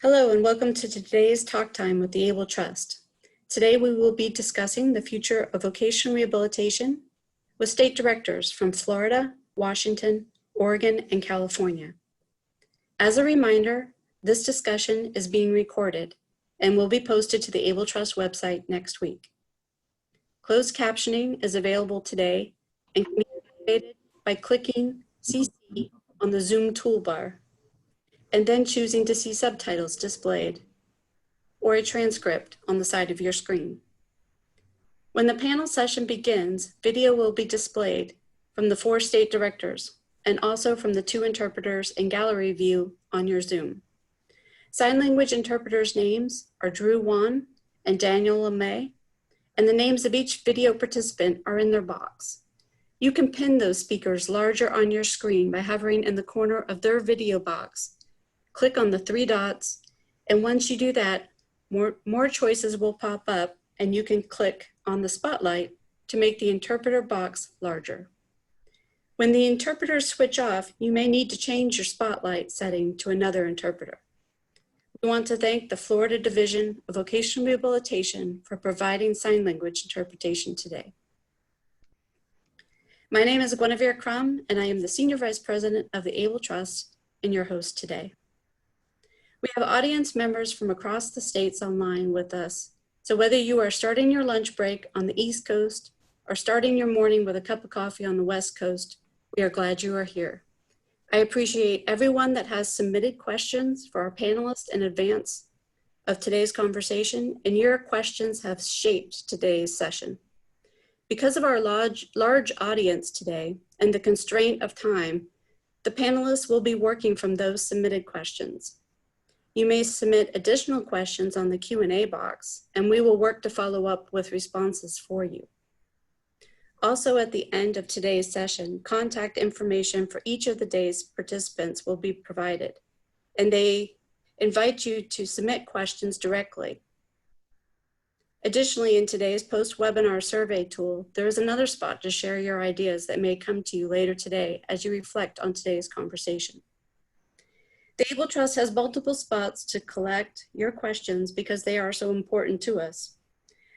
Hello and welcome to today's talk time with the Able Trust. Today we will be discussing the future of vocational rehabilitation with state directors from Florida, Washington, Oregon, and California. As a reminder, this discussion is being recorded and will be posted to the Able Trust website next week. Closed captioning is available today and can be activated by clicking CC on the Zoom toolbar and then choosing to see subtitles displayed or a transcript on the side of your screen. When the panel session begins, video will be displayed from the 4 state directors and also from the 2 interpreters in gallery view on your Zoom. Sign language interpreters' names are Drew Wan and Daniel LeMay, and the names of each video participant are in their box. You can pin those speakers larger on your screen by hovering in the corner of their video box. Click on the 3 dots, and once you do that, more choices will pop up, and you can click on the spotlight to make the interpreter box larger. When the interpreters switch off, you may need to change your spotlight setting to another interpreter. We want to thank the Florida Division of Vocational Rehabilitation for providing sign language interpretation today. My name is Xavier, and I am the Senior Vice President of the Able Trust and your host today. We have audience members from across the states online with us, so whether you are starting your lunch break on the East Coast or starting your morning with a cup of coffee on the West Coast, we are glad you are here. I appreciate everyone that has submitted questions for our panelists in advance of today's conversation, and your questions have shaped today's session. Because of our large audience today and the constraint of time, the panelists will be working from those submitted questions. You may submit additional questions on the Q&A box, and we will work to follow up with responses for you. Also, at the end of today's session, contact information for each of the day's participants will be provided, and they invite you to submit questions directly. Additionally, in today's post-webinar survey tool, there is another spot to share your ideas that may come to you later today as you reflect on today's conversation. The Able Trust has multiple spots to collect your questions because they are so important to us.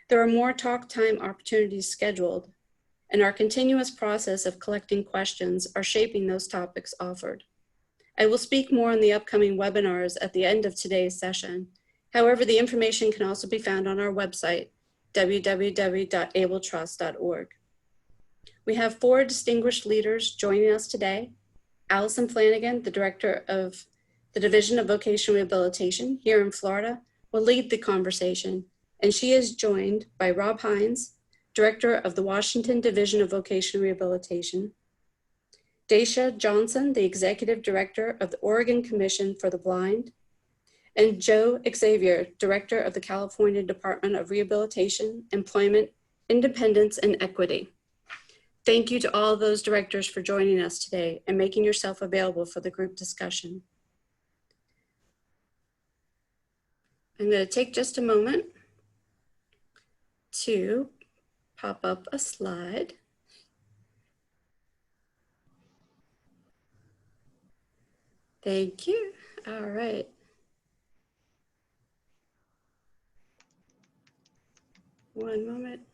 There are more talk time opportunities scheduled, and our continuous process of collecting questions are shaping those topics offered. I will speak more on the upcoming webinars at the end of today's session. However, the information can also be found on our website, www.abletrust.org. We have 4 distinguished leaders joining us today. Allison Flanagan, the Director of the Division of Vocational Rehabilitation here in Florida, will lead the conversation, and she is joined by Rob Hines, Director of the Washington Division of Vocational Rehabilitation, Dacia Johnson, the Executive Director of the Oregon Commission for the Blind, and Xavier, Director of the California Department of Rehabilitation, Employment, Independence, and Equity. Thank you to all those directors for joining us today and making yourself available for the group discussion. I'm going to take just a moment to pop up a slide. Thank you. All right. One moment.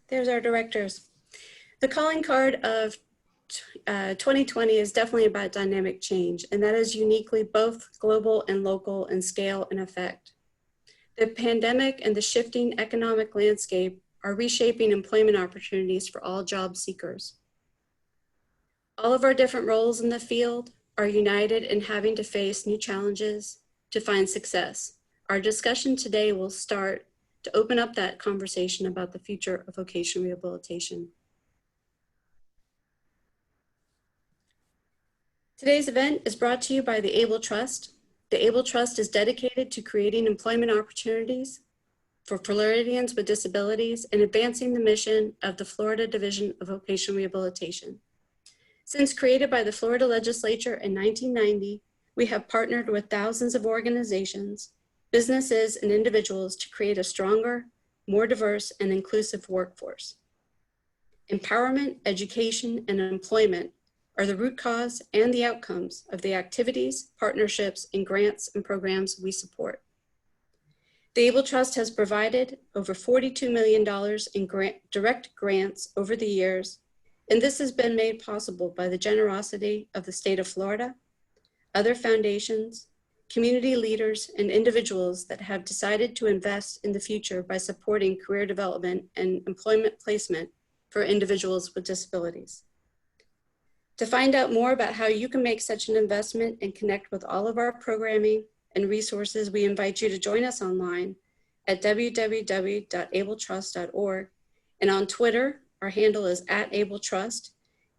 There's our directors. The calling card of 2020 is definitely about dynamic change, and that is uniquely both global and local in scale and effect. The pandemic and the shifting economic landscape are reshaping employment opportunities for all job seekers. All of our different roles in the field are united in having to face new challenges to find success. Our discussion today will start to open up that conversation about the future of vocational rehabilitation. Today's event is brought to you by the Able Trust. The Able Trust is dedicated to creating employment opportunities for Floridians with disabilities and advancing the mission of the Florida Division of Vocational Rehabilitation. Since created by the Florida Legislature in 1990, we have partnered with thousands of organizations, businesses, and individuals to create a stronger, more diverse, and inclusive workforce. empowerment, education, and employment are the root cause and the outcomes of the activities, partnerships, and grants and programs we support. The Able Trust has provided over $42 million in direct grants over the years, and this has been made possible by the generosity of the state of Florida, other foundations, community leaders, and individuals that have decided to invest in the future by supporting career development and employment placement for individuals with disabilities. To find out more about how you can make such an investment and connect with all of our programming and resources, we invite you to join us online at www.abletrust.org, and on Twitter, our handle is @AbleTrust,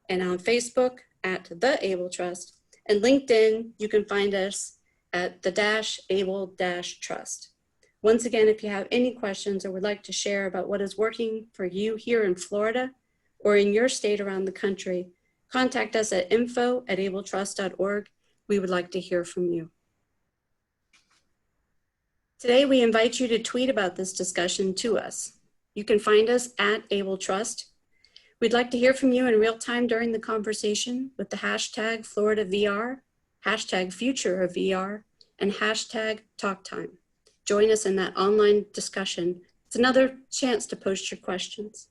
and on Facebook @TheAbleTrust, and LinkedIn, you can find us at the-able-trust. Once again, if you have any questions or would like to share about what is working for you here in Florida or in your state around the country, contact us at info@abletrust.org. We would like to hear from you. Today, we invite you to tweet about this discussion to us. You can find us at AbleTrust. We'd like to hear from you in real time during the conversation with the hashtag FloridaVR, hashtag Future of VR, and hashtag TalkTime. Join us in that online discussion. It's another chance to post your questions.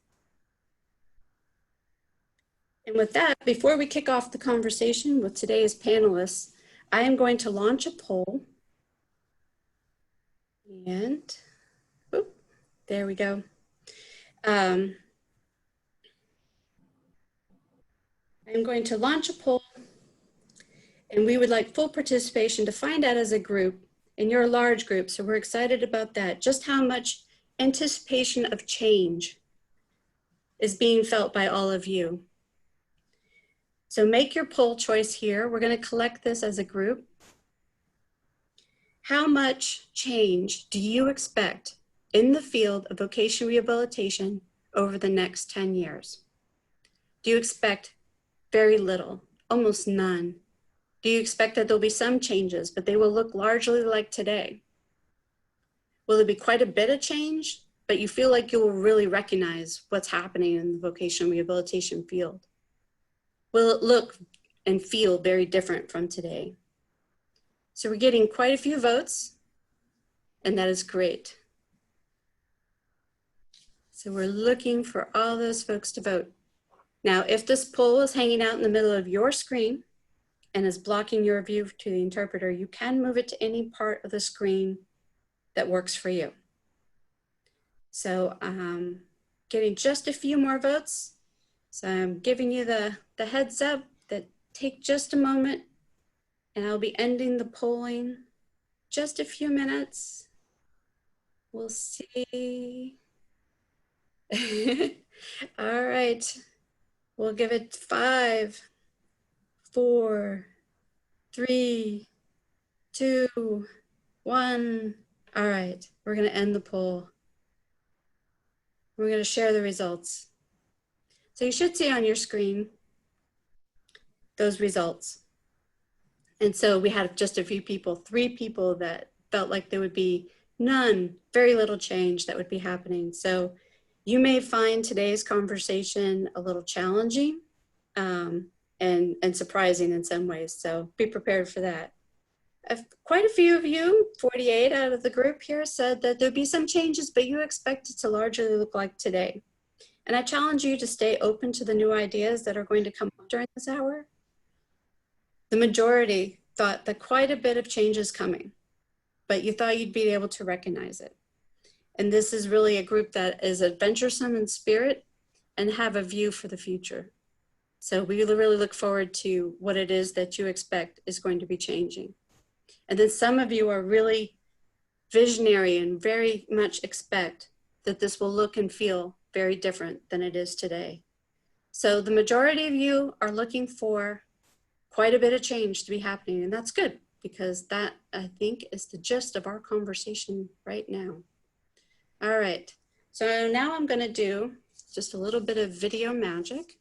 And with that, before we kick off the conversation with today's panelists, I am going to launch a poll. And, whoop, there we go. I'm going to launch a poll, and we would like full participation to find out as a group, and you're a large group, so we're excited about that, just how much anticipation of change is being felt by all of you. So make your poll choice here. We're going to collect this as a group. How much change do you expect in the field of vocational rehabilitation over the next 10 years? Do you expect very little, almost none? Do you expect that there'll be some changes, but they will look largely like today? Will there be quite a bit of change, but you feel like you will really recognize what's happening in the vocational rehabilitation field? Will it look and feel very different from today? So we're getting quite a few votes, and that is great. So we're looking for all those folks to vote. Now, if this poll is hanging out in the middle of your screen and is blocking your view to the interpreter, you can move it to any part of the screen that works for you. So getting just a few more votes. So I'm giving you the heads up that take just a moment, and I'll be ending the polling just a few minutes. We'll see. All right. We'll give it 5, 4, 3, 2, 1. All right. We're going to end the poll. We're going to share the results. So you should see on your screen those results. And so we had just a few people, 3 people that felt like there would be none, very little change that would be happening. So you may find today's conversation a little challenging and surprising in some ways. So be prepared for that. Quite a few of you, 48 out of the group here, said that there'd be some changes, but you expect it to largely look like today. And I challenge you to stay open to the new ideas that are going to come up during this hour. The majority thought that quite a bit of change is coming, but you thought you'd be able to recognize it. And this is really a group that is adventuresome in spirit and have a view for the future. So we really look forward to what it is that you expect is going to be changing. And then some of you are really visionary and very much expect that this will look and feel very different than it is today. So the majority of you are looking for quite a bit of change to be happening, and that's good, because that, I think, is the gist of our conversation right now. All right, so now I'm gonna do just a little bit of video magic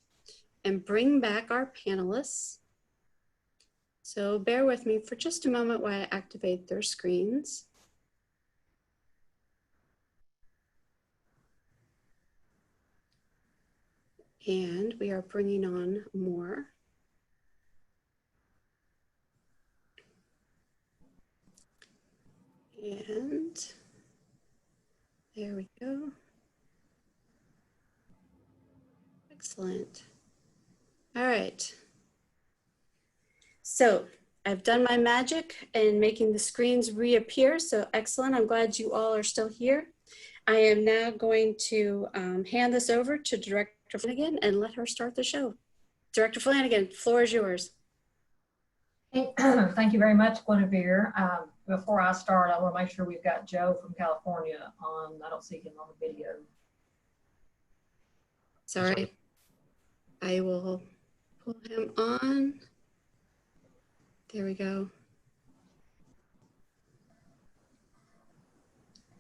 and bring back our panelists. So bear with me for just a moment while I activate their screens. And we are bringing on more. And there we go. Excellent. All right. So I've done my magic in making the screens reappear. So excellent. I'm glad you all are still here. I am now going to hand this over to Director Flanagan and let her start the show. Director Flanagan, floor is yours. Thank you very much, Xavier. Before I start, I want to make sure we've got Joe from California on. I don't see him on the video. Sorry. I will pull him on. There we go.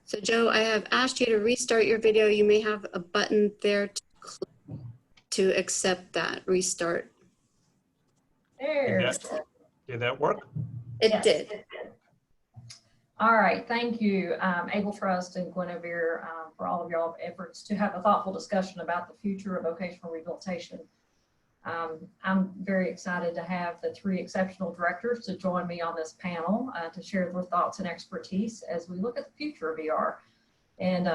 So Joe, I have asked you to restart your video. You may have a button there to accept that restart. There. Did that work? It did. All right, thank you, Able Trust and Xavier, for all of y'all's efforts to have a thoughtful discussion about the future of vocational rehabilitation. I'm very excited to have the three exceptional directors to join me on this panel to share their thoughts and expertise as we look at the future of VR. And,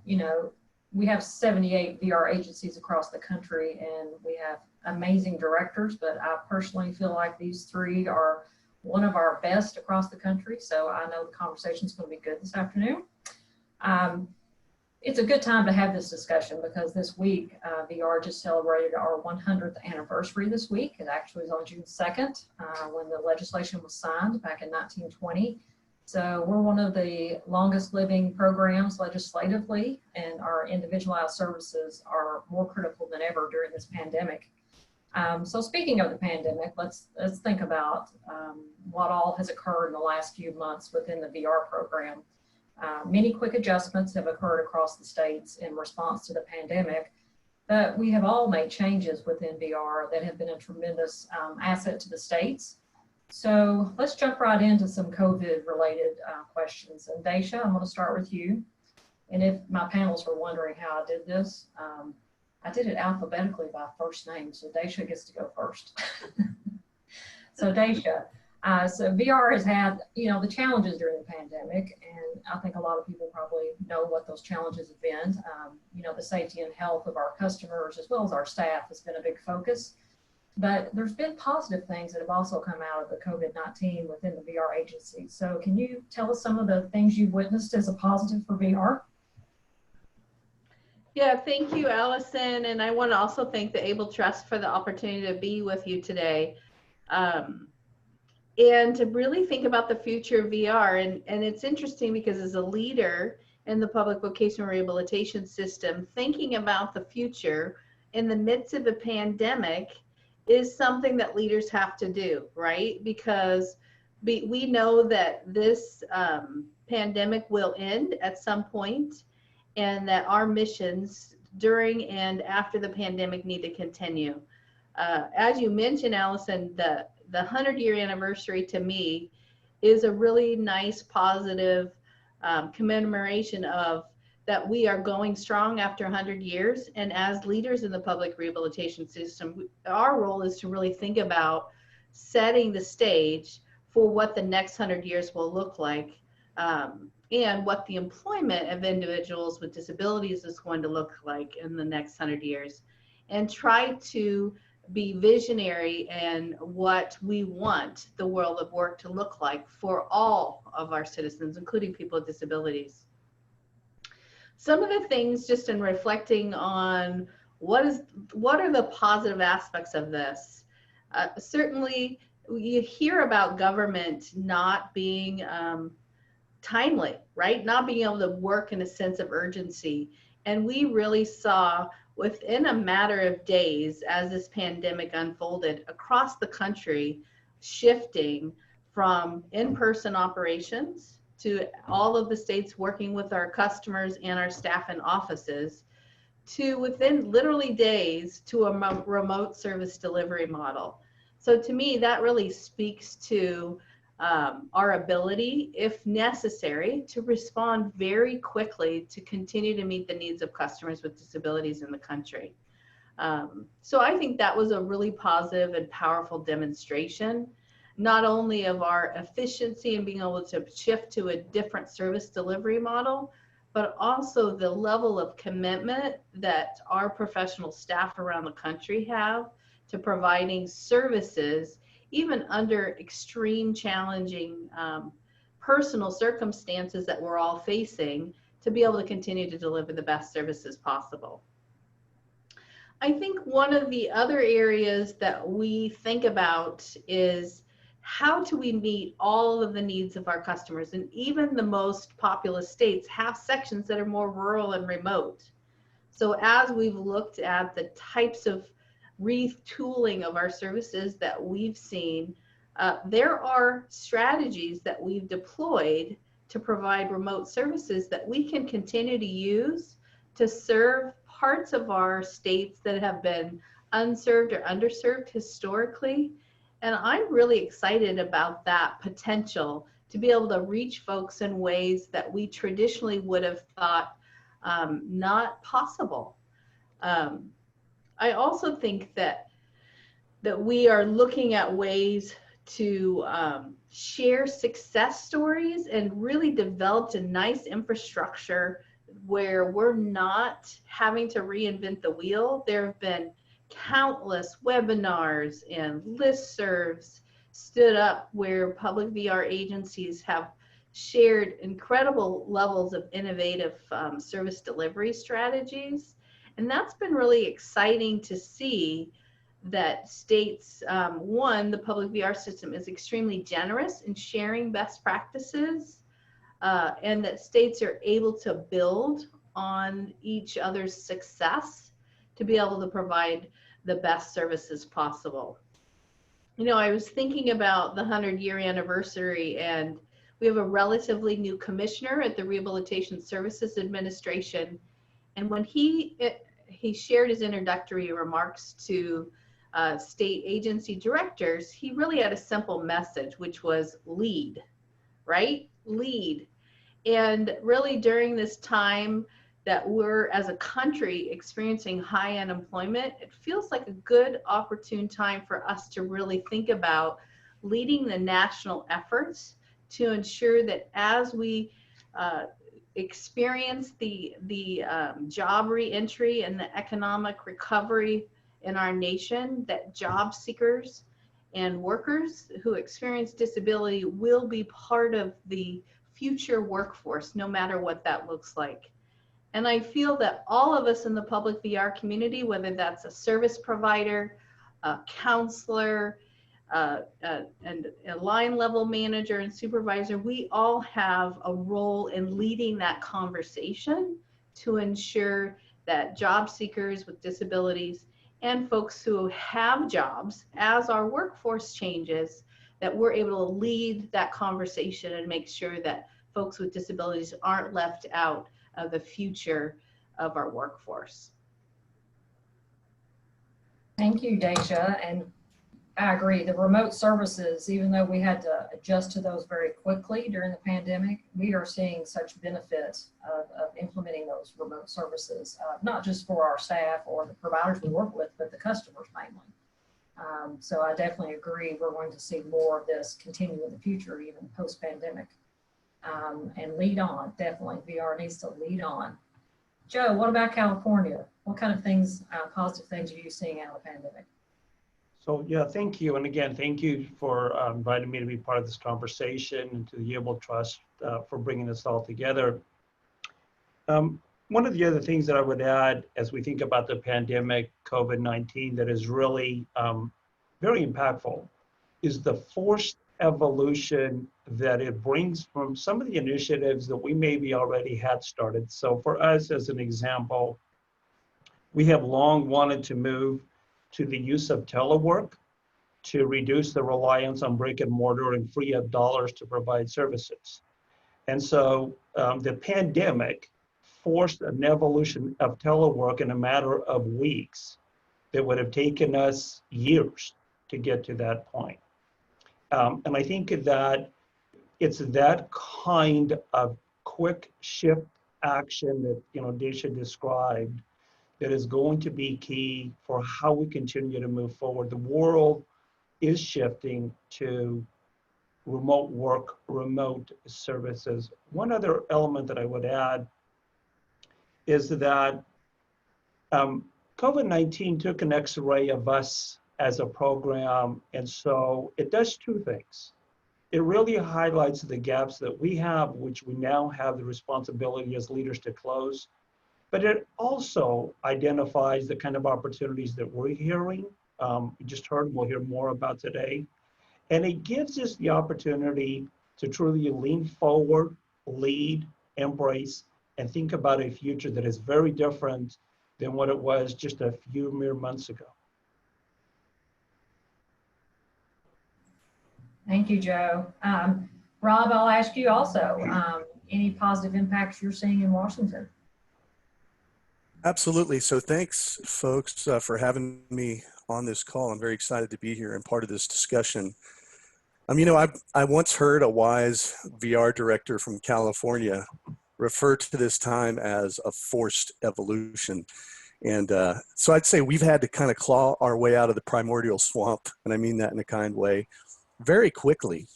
you know, we have 78 VR agencies across the country, and we have amazing directors, but I personally feel like these three are one of our best across the country. So I know the conversation is going to be good this afternoon. It's a good time to have this discussion because this week, VR just celebrated our 100th anniversary this week. It actually was on June 2nd when the legislation was signed back in 1920. So we're one of the longest living programs legislatively, and our individualized services are more critical than ever during this pandemic. So speaking of the pandemic, let's think about what all has occurred in the last few months within the VR program. Many quick adjustments have occurred across the states in response to the pandemic, but we have all made changes within VR that have been a tremendous asset to the states. So let's jump right into some COVID related questions. And Dacia, I'm going to start with you. And if my panelists were wondering how I did this, I did it alphabetically by first name. So Dacia gets to go first. So Dacia, so VR has had, you know, the challenges during the pandemic, and I think a lot of people probably know what those challenges have been. You know, the safety and health of our customers as well as our staff has been a big focus. But there's been positive things that have also come out of the COVID-19 within the VR agency. So can you tell us some of the things you've witnessed as a positive for VR? Yeah, thank you, Allison. And I want to also thank the Able Trust for the opportunity to be with you today. And to really think about the future of VR. And it's interesting because as a leader in the public vocational rehabilitation system, thinking about the future in the midst of a pandemic is something that leaders have to do, right? Because we know that this pandemic will end at some point, and that our missions during and after the pandemic need to continue. As you mentioned, Allison, the 100-year anniversary to me is a really nice, positive commemoration of that we are going strong after 100 years. And as leaders in the public rehabilitation system, our role is to really think about setting the stage for what the next 100 years will look like, and what the employment of individuals with disabilities is going to look like in the next 100 years, and try to be visionary in what we want the world of work to look like for all of our citizens, including people with disabilities. Some of the things, just in reflecting on what are the positive aspects of this, certainly you hear about government not being timely, right? Not being able to work in a sense of urgency. And we really saw within a matter of days, as this pandemic unfolded across the country, shifting from in-person operations to all of the states working with our customers and our staff and offices, to within literally days to a remote service delivery model. So to me, that really speaks to our ability, if necessary, to respond very quickly to continue to meet the needs of customers with disabilities in the country. So I think that was a really positive and powerful demonstration, not only of our efficiency and being able to shift to a different service delivery model, but also the level of commitment that our professional staff around the country have to providing services, even under extreme challenging personal circumstances that we're all facing, to be able to continue to deliver the best services possible. I think one of the other areas that we think about is how do we meet all of the needs of our customers? And even the most populous states have sections that are more rural and remote. So as we've looked at the types of retooling of our services that we've seen, there are strategies that we've deployed to provide remote services that we can continue to use to serve parts of our states that have been unserved or underserved historically. And I'm really excited about that potential to be able to reach folks in ways that we traditionally would have thought not possible. I also think that we are looking at ways to share success stories and really developed a nice infrastructure where we're not having to reinvent the wheel. There have been countless webinars and listservs stood up where public VR agencies have shared incredible levels of innovative service delivery strategies. And that's been really exciting to see that states, one, the public VR system is extremely generous in sharing best practices, and that states are able to build on each other's success to be able to provide the best services possible. You know, I was thinking about the 100-year anniversary, and we have a relatively new commissioner at the Rehabilitation Services Administration. And when he shared his introductory remarks to state agency directors, he really had a simple message, which was lead, right? Lead. And really during this time that we're as a country experiencing high unemployment, it feels like a good opportune time for us to really think about leading the national efforts to ensure that as we experience the job reentry and the economic recovery in our nation, that job seekers and workers who experience disability will be part of the future workforce, no matter what that looks like. And I feel that all of us in the public VR community, whether that's a service provider, a counselor, and a line level manager and supervisor, we all have a role in leading that conversation to ensure that job seekers with disabilities and folks who have jobs, as our workforce changes, that we're able to lead that conversation and make sure that folks with disabilities aren't left out of the future of our workforce. Thank you, Dacia. And I agree, the remote services, even though we had to adjust to those very quickly during the pandemic, we are seeing such benefits of implementing those remote services, not just for our staff or the providers we work with, but the customers mainly. So I definitely agree, we're going to see more of this continue in the future, even post-pandemic. And lead on, definitely, VR needs to lead on. Joe, what about California? What kind of things, positive things are you seeing out of the pandemic? So yeah, thank you. And again, thank you for inviting me to be part of this conversation, and to the Able Trust for bringing this all together. One of the other things that I would add as we think about the pandemic, COVID-19, that is really very impactful is the forced evolution that it brings from some of the initiatives that we maybe already had started. So for us, as an example, we have long wanted to move to the use of telework to reduce the reliance on brick and mortar and free up dollars to provide services. And so the pandemic forced an evolution of telework in a matter of weeks that would have taken us years to get to that point. And I think that it's that kind of quick shift action that Dacia described that is going to be key for how we continue to move forward. The world is shifting to remote work, remote services. One other element that I would add is that COVID-19 took an X-ray of us as a program, and so it does two things. It really highlights the gaps that we have, which we now have the responsibility as leaders to close, but it also identifies the kind of opportunities that we're hearing. We just heard, we'll hear more about today. And it gives us the opportunity to truly lean forward, lead, embrace, and think about a future that is very different than what it was just a few mere months ago. Thank you, Joe. Rob, I'll ask you also, any positive impacts you're seeing in Washington? Absolutely. So thanks, folks, for having me on this call. I'm very excited to be here and part of this discussion. You know, I once heard a wise VR director from California refer to this time as a forced evolution. And so I'd say we've had to kind of claw our way out of the primordial swamp, and I mean that in a kind way, very quickly,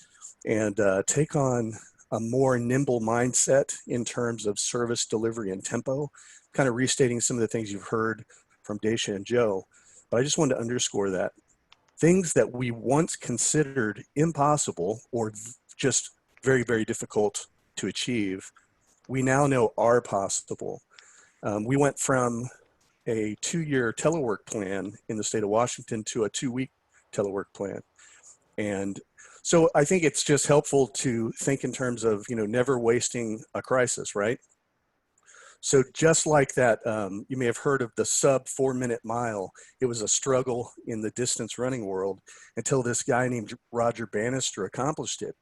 and take on a more nimble mindset in terms of service delivery and tempo, kind of restating some of the things you've heard from Dacia and Joe. But I just wanted to underscore that things that we once considered impossible or just very, very difficult to achieve, we now know are possible. We went from a 2-year telework plan in the state of Washington to a 2-week telework plan. And so I think it's just helpful to think in terms of, you know, never wasting a crisis, right? So just like that, you may have heard of the sub 4-minute mile. It was a struggle in the distance running world until this guy named Roger Bannister accomplished it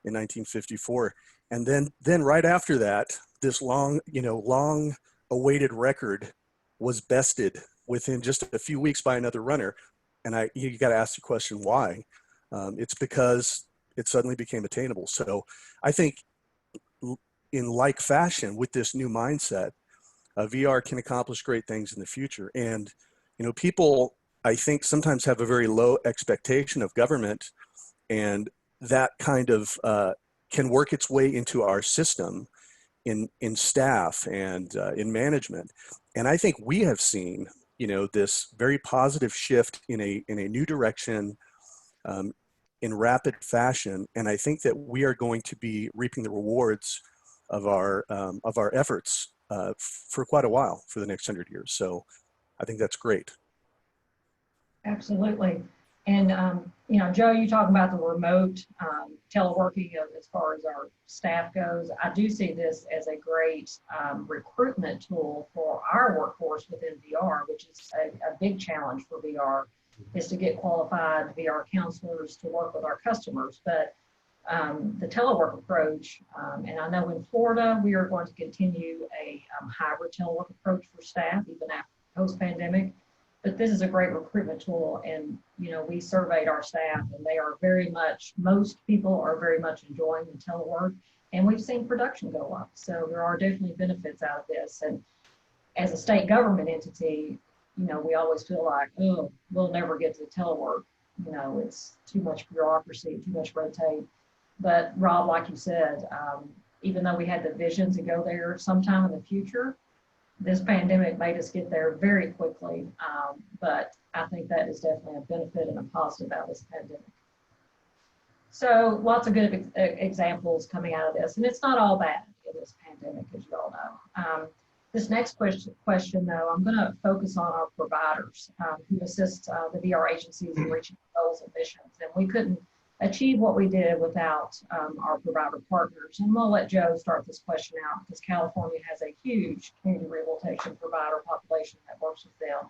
in 1954. And then right after that, this long awaited record was bested within just a few weeks by another runner. And you got to ask the question, why? It's because it suddenly became attainable. So I think in like fashion with this new mindset, VR can accomplish great things in the future. And, you know, people, I think, sometimes have a very low expectation of government, and that kind of can work its way into our system in staff and in management. And I think we have seen, you know, this very positive shift in a new direction in rapid fashion. And I think that we are going to be reaping the rewards of our efforts for quite a while, for the next 100 years. So I think that's great. Absolutely. And, you know, Joe, you talk about the remote teleworking as far as our staff goes. I do see this as a great recruitment tool for our workforce within VR, which is a big challenge for VR, is to get qualified VR counselors to work with our customers. But the telework approach, and I know in Florida, we are going to continue a hybrid telework approach for staff, even after post-pandemic. But this is a great recruitment tool. And, you know, we surveyed our staff and they are most people are very much enjoying the telework, and we've seen production go up. So there are definitely benefits out of this. And as a state government entity, you know, we always feel like, oh, we'll never get to telework. You know, it's too much bureaucracy, too much red tape. But Rob, like you said, even though we had the vision to go there sometime in the future, this pandemic made us get there very quickly. But I think that is definitely a benefit and a positive out of this pandemic. So lots of good examples coming out of this. And it's not all bad in this pandemic, as you all know. This next question, though, I'm going to focus on our providers who assist the VR agencies in reaching goals and missions. And we couldn't achieve what we did without our provider partners. And we'll let Joe start this question out because California has a huge community rehabilitation provider population that works with them.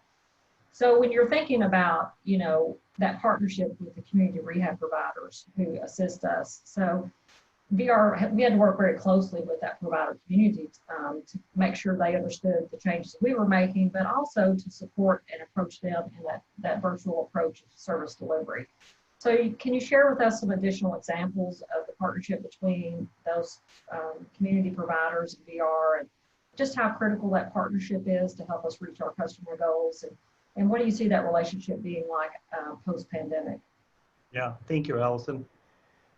So when you're thinking about, you know, that partnership with the community rehab providers who assist us, so we had to work very closely with that provider community to make sure they understood the changes we were making, but also to support and approach them in that virtual approach of service delivery. So can you share with us some additional examples of the partnership between those community providers and VR just how critical that partnership is to help us reach our customer goals. And what do you see that relationship being like post-pandemic? Yeah, thank you, Allison.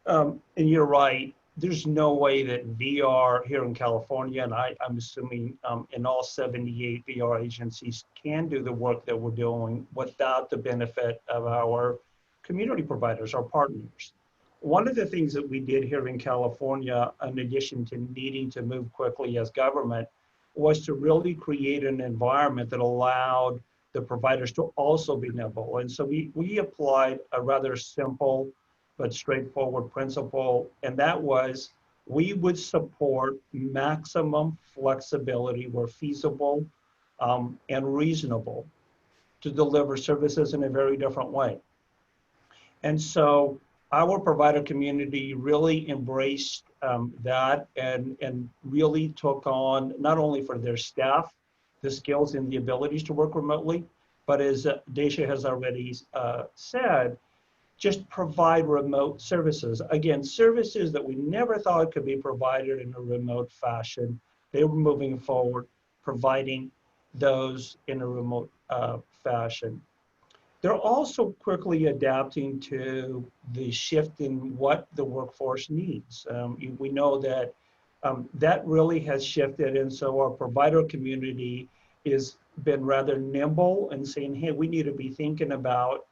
And you're right. There's no way that VR here in California, and I'm assuming in all 78 VR agencies, can do the work that we're doing without the benefit of our community providers, our partners. One of the things that we did here in California, in addition to needing to move quickly as government, was to really create an environment that allowed the providers to also be nimble. And so we applied a rather simple but straightforward principle, and that was we would support maximum flexibility where feasible and reasonable to deliver services in a very different way. And so our provider community really embraced that and really took on, not only for their staff, the skills and the abilities to work remotely, but as Dacia has already said, just provide remote services. Again, services that we never thought could be provided in a remote fashion. They were moving forward, providing those in a remote fashion. They're also quickly adapting to the shift in what the workforce needs. We know that that really has shifted, and so our provider community has been rather nimble and saying, hey, we need to be thinking about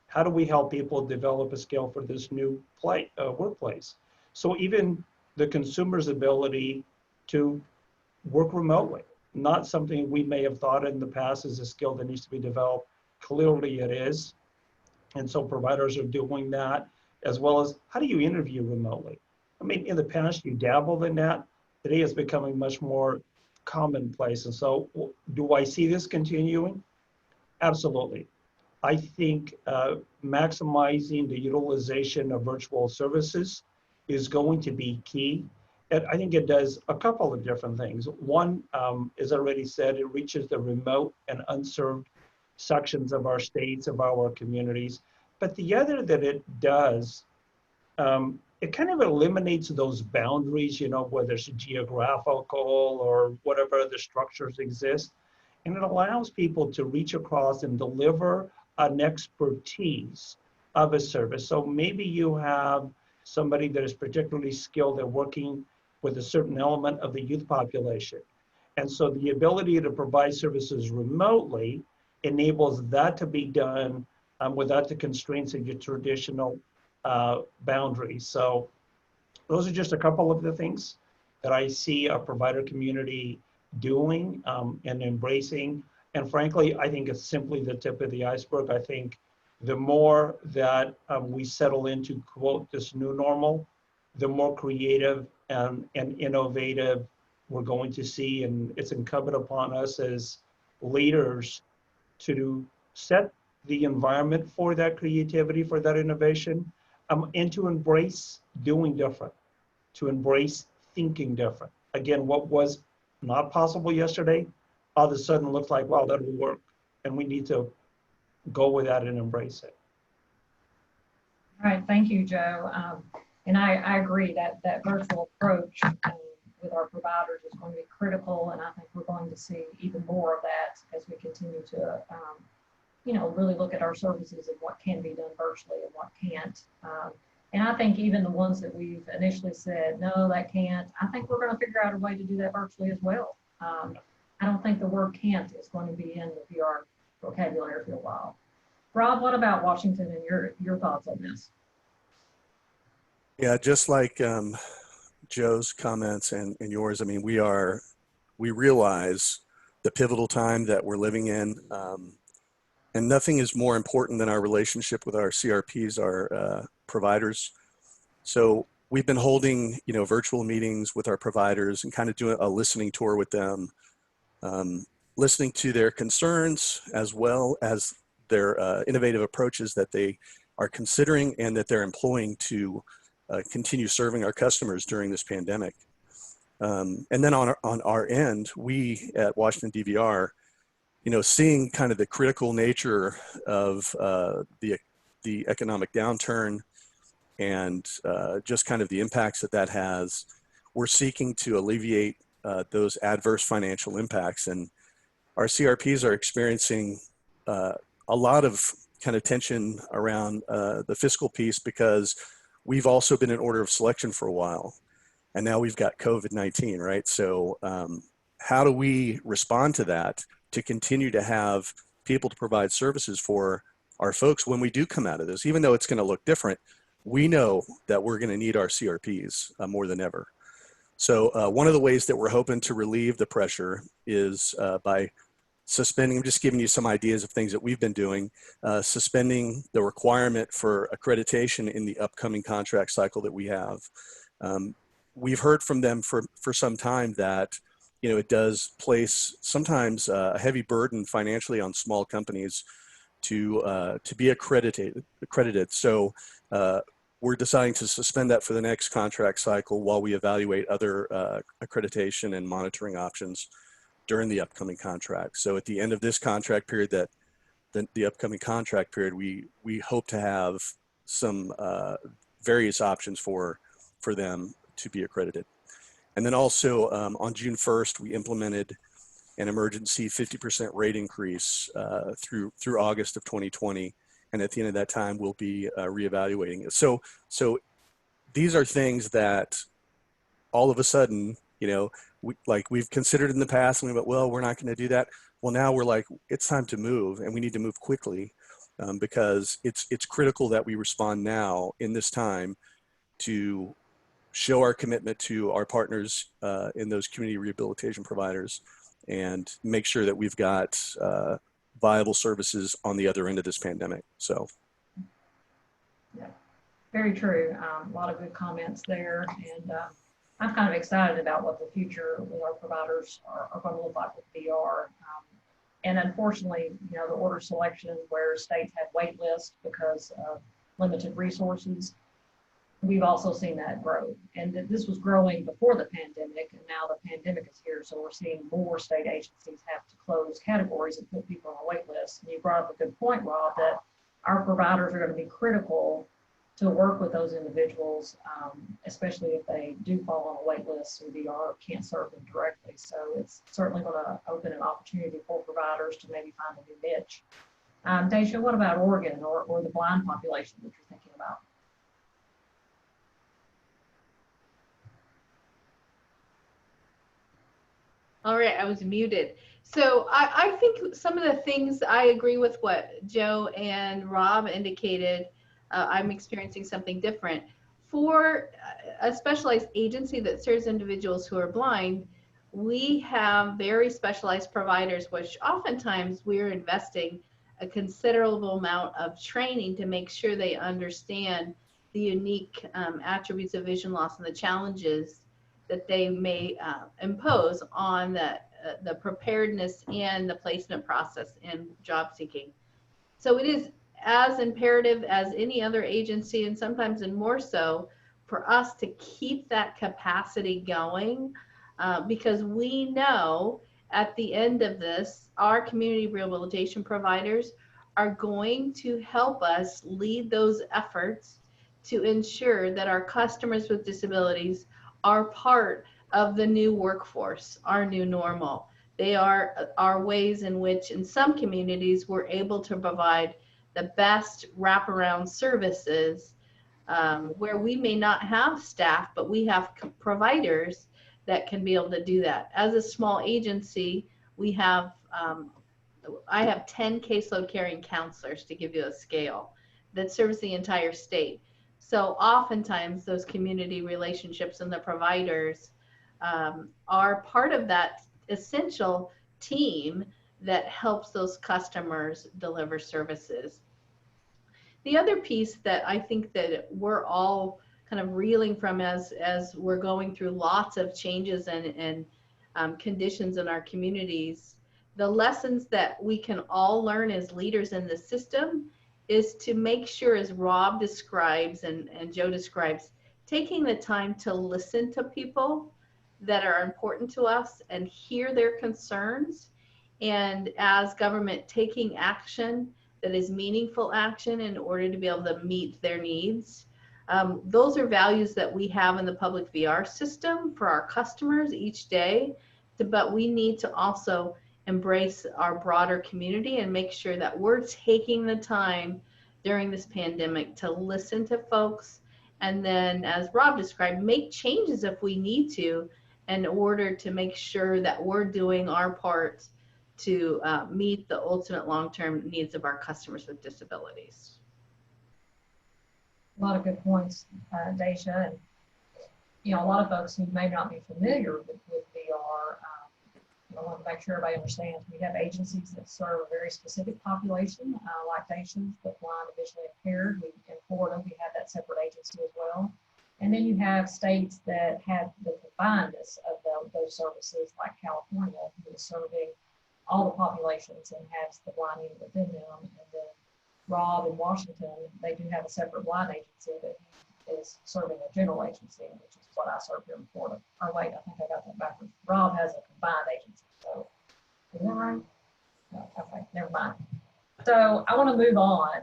how do we help people develop a skill for this new workplace? So even the consumer's ability to work remotely, not something we may have thought in the past as a skill that needs to be developed. Clearly it is. And so providers are doing that, as well as how do you interview remotely? I mean, in the past you dabbled in that. Today it's becoming much more commonplace. And so do I see this continuing? Absolutely. I think maximizing the utilization of virtual services is going to be key. And I think it does a couple of different things. One, as I already said, it reaches the remote and unserved sections of our states, of our communities. But the other that it does, it kind of eliminates those boundaries, you know, whether it's geographical or whatever other structures exist. And it allows people to reach across and deliver an expertise of a service. So maybe you have somebody that is particularly skilled at working with a certain element of the youth population. And so the ability to provide services remotely enables that to be done without the constraints of your traditional boundaries. So those are just a couple of the things that I see our provider community doing and embracing. And frankly, I think it's simply the tip of the iceberg. I think the more that we settle into, quote, this new normal, the more creative and innovative we're going to see. And it's incumbent upon us as leaders to set the environment for that creativity, for that innovation, and to embrace doing different, to embrace thinking different. Again, what was not possible yesterday, all of a sudden looks like, wow, that will work. And we need to go with that and embrace it. All right, thank you, Joe. And I agree that that virtual approach with our providers is going to be critical, and I think we're going to see even more of that as we continue to, you know, really look at our services and what can be done virtually and what can't. And I think even the ones that we've initially said, no, that can't, I think we're going to figure out a way to do that virtually as well. I don't think the word can't is going to be in the VR vocabulary for a while. Rob, what about Washington and your thoughts on this? Yeah, just like Joe's comments and yours, I mean, we realize the pivotal time that we're living in, and nothing is more important than our relationship with our CRPs, our providers. So we've been holding, you know, virtual meetings with our providers and kind of doing a listening tour with them, listening to their concerns as well as their innovative approaches that they are considering and that they're employing to continue serving our customers during this pandemic. And then on our end, we at Washington DVR, you know, seeing kind of the critical nature of the economic downturn and just kind of the impacts that has, we're seeking to alleviate those adverse financial impacts. And our CRPs are experiencing a lot of kind of tension around the fiscal piece, because we've also been in order of selection for a while, and now we've got COVID-19, right? So how do we respond to that to continue to have people to provide services for our folks when we do come out of this? Even though it's going to look different, we know that we're going to need our CRPs more than ever. So one of the ways that we're hoping to relieve the pressure is by suspending, I'm just giving you some ideas of things that we've been doing, suspending the requirement for accreditation in the upcoming contract cycle that we have. We've heard from them for some time that, you know, it does place sometimes a heavy burden financially on small companies to be accredited. So we're deciding to suspend that for the next contract cycle while we evaluate other accreditation and monitoring options during the upcoming contract. So at the end of this contract period, the upcoming contract period, we hope to have some various options for them to be accredited. And then also on June 1st, we implemented an emergency 50% rate increase through August of 2020. And at the end of that time, we'll be reevaluating it. So these are things that all of a sudden, you know, we've considered in the past, and we went, well, we're not going to do that. Well, now we're like, it's time to move, and we need to move quickly because it's critical that we respond now in this time to show our commitment to our partners in those community rehabilitation providers and make sure that we've got viable services on the other end of this pandemic. So. Yeah, very true. A lot of good comments there. And I'm kind of excited about what the future with our providers are going to look like with VR. And unfortunately, you know, the order selection where states have wait lists because of limited resources, we've also seen that grow. And this was growing before the pandemic, and now the pandemic is here. So we're seeing more state agencies have to close categories and put people on a wait list. And you brought up a good point, Rob, that our providers are going to be critical to work with those individuals, especially if they do fall on a wait list and VR can't serve them directly. So it's certainly going to open an opportunity for providers to maybe find a new niche. Dacia, what about Oregon or the blind population that you're thinking about? All right, I was muted. So I think some of the things, I agree with what Joe and Rob indicated. I'm experiencing something different. For a specialized agency that serves individuals who are blind, we have very specialized providers, which oftentimes we're investing a considerable amount of training to make sure they understand the unique attributes of vision loss and the challenges that they may impose on the preparedness and the placement process in job seeking. So it is as imperative as any other agency, and sometimes and more so, for us to keep that capacity going because we know at the end of this, our community rehabilitation providers are going to help us lead those efforts to ensure that our customers with disabilities are part of the new workforce, our new normal. They are our ways in which in some communities we're able to provide the best wraparound services where we may not have staff, but we have providers that can be able to do that. As a small agency, we have, I have 10 caseload carrying counselors, to give you a scale, that serves the entire state. So oftentimes those community relationships and the providers are part of that essential team that helps those customers deliver services. The other piece that I think that we're all kind of reeling from as we're going through lots of changes and conditions in our communities, the lessons that we can all learn as leaders in the system is to make sure, as Rob describes and Joe describes, taking the time to listen to people that are important to us and hear their concerns, and as government taking action that is meaningful action in order to be able to meet their needs. Those are values that we have in the public VR system for our customers each day, but we need to also embrace our broader community and make sure that we're taking the time during this pandemic to listen to folks, and then, as Rob described, make changes if we need to in order to make sure that we're doing our part to meet the ultimate long-term needs of our customers with disabilities. A lot of good points, Dacia. And, you know, a lot of folks who may not be familiar with VR, I want to make sure everybody understands we have agencies that serve a very specific population, like Dacians, but blind and visually impaired. In Florida, we have that separate agency as well. And then you have states that have the combinedness of those services, like California, who is serving all the populations and has the blind unit within them. And then Rob in Washington, they do have a separate blind agency that is serving a general agency, which is what I serve here in Florida. Or wait, I think I got that backwards. Rob has a combined agency. So is that right? No, okay, never mind. So I want to move on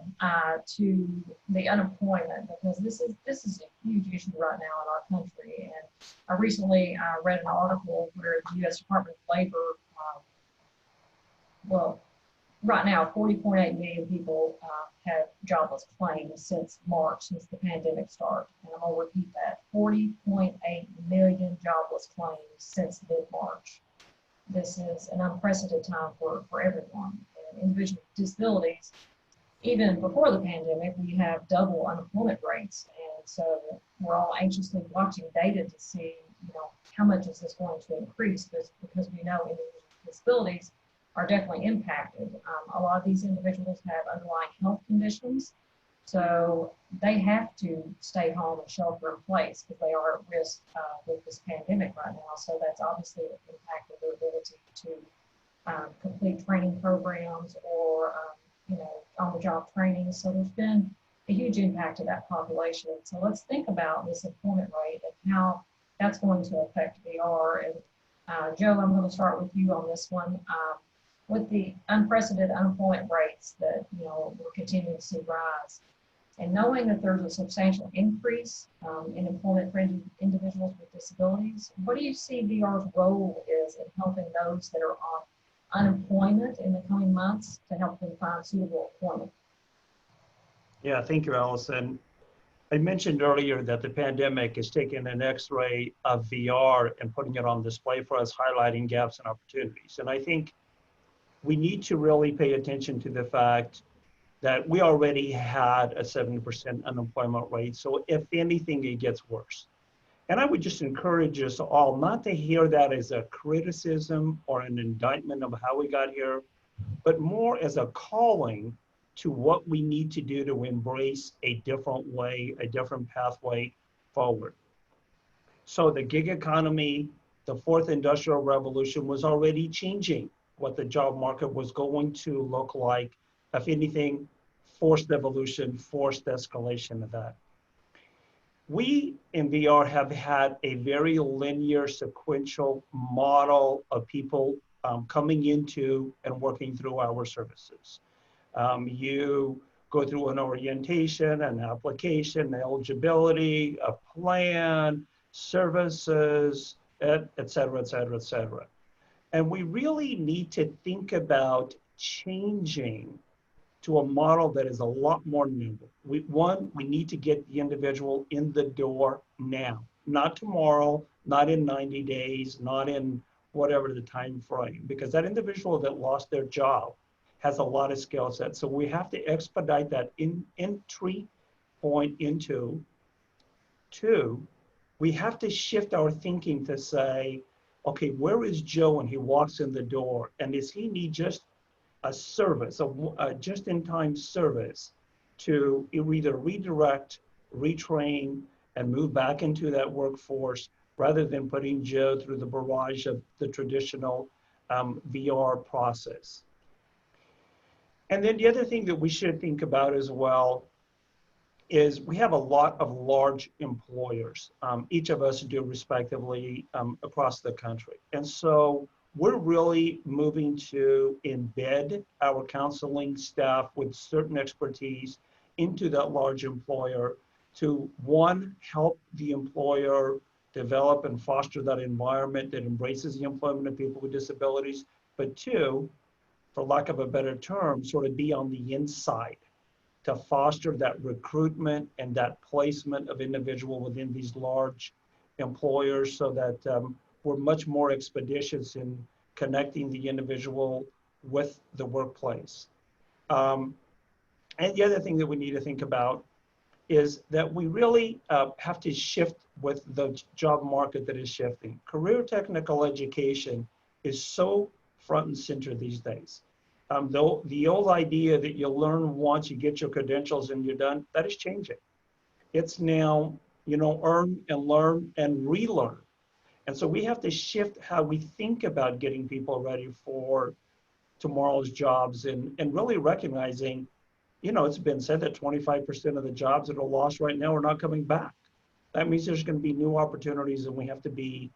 to the unemployment, because this is a huge issue right now in our country. And I recently read an article where the U.S. Department of Labor, right now 40.8 million people have jobless claims since March, since the pandemic started. And I'm going to repeat that, 40.8 million jobless claims since mid-March. This is an unprecedented time for everyone. And individuals with disabilities, even before the pandemic, we have double unemployment rates. And so we're all anxiously watching data to see, you know, how much is this going to increase, because we know individuals with disabilities are definitely impacted. A lot of these individuals have underlying health conditions, so they have to stay home and shelter in place because they are at risk with this pandemic right now. So that's obviously impacted their ability to complete training programs or you know, on-the-job training. So there's been a huge impact to that population. So let's think about this employment rate and how that's going to affect VR. And Joe, I'm going to start with you on this one. With the unprecedented unemployment rates that, you know, we're continuing to see rise, and knowing that there's a substantial increase in employment for individuals with disabilities, what do you see VR's role is in helping those that are on unemployment in the coming months to help them find suitable employment? Yeah, thank you, Allison. I mentioned earlier that the pandemic is taking an X-ray of VR and putting it on display for us, highlighting gaps and opportunities. And I think we need to really pay attention to the fact that we already had a 7% unemployment rate. So if anything, it gets worse. And I would just encourage us all not to hear that as a criticism or an indictment of how we got here, but more as a calling to what we need to do to embrace a different way, a different pathway forward. So the gig economy, the fourth industrial revolution was already changing what the job market was going to look like. If anything, forced evolution, forced escalation of that. We in VR have had a very linear, sequential model of people coming into and working through our services. You go through an orientation, an application, eligibility, a plan, services, et cetera, et cetera, et cetera. And we really need to think about changing to a model that is a lot more nimble. We need to get the individual in the door now, not tomorrow, not in 90 days, not in whatever the time frame, because that individual that lost their job has a lot of skill sets. So we have to expedite that entry point into. Two, we have to shift our thinking to say, okay, where is Joe when he walks in the door? And does he need just a service, a just-in-time service to either redirect, retrain, and move back into that workforce rather than putting Joe through the barrage of the traditional VR process? And then the other thing that we should think about as well is we have a lot of large employers, each of us do respectively across the country. And so we're really moving to embed our counseling staff with certain expertise into that large employer to, one, help the employer develop and foster that environment that embraces the employment of people with disabilities, but two, for lack of a better term, sort of be on the inside to foster that recruitment and that placement of individual within these large employers so that we're much more expeditious in connecting the individual with the workplace. And the other thing that we need to think about is that we really have to shift with the job market that is shifting. Career technical education is so front and center these days. The old idea that you learn once, you get your credentials and you're done, that is changing. It's now, earn and learn and relearn. And so we have to shift how we think about getting people ready for tomorrow's jobs and really recognizing, it's been said that 25% of the jobs that are lost right now are not coming back. That means there's going to be new opportunities, and we have to be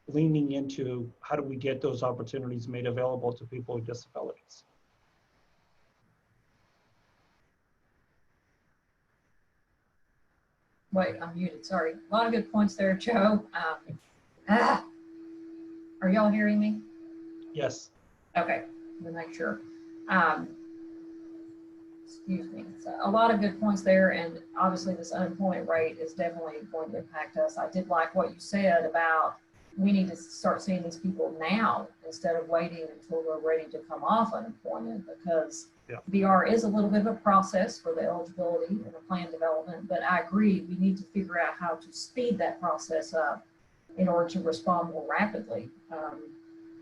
leaning into how do we get those opportunities made available to people with disabilities. Wait, I'm muted, sorry. A lot of good points there, Joe. Are y'all hearing me? Yes. Okay, to make sure. Excuse me. So a lot of good points there, and obviously this unemployment rate is definitely going to impact us. I did like what you said about we need to start seeing these people now instead of waiting until we're ready to come off unemployment, because VR is a little bit of a process for the eligibility and the plan development, but I agree we need to figure out how to speed that process up in order to respond more rapidly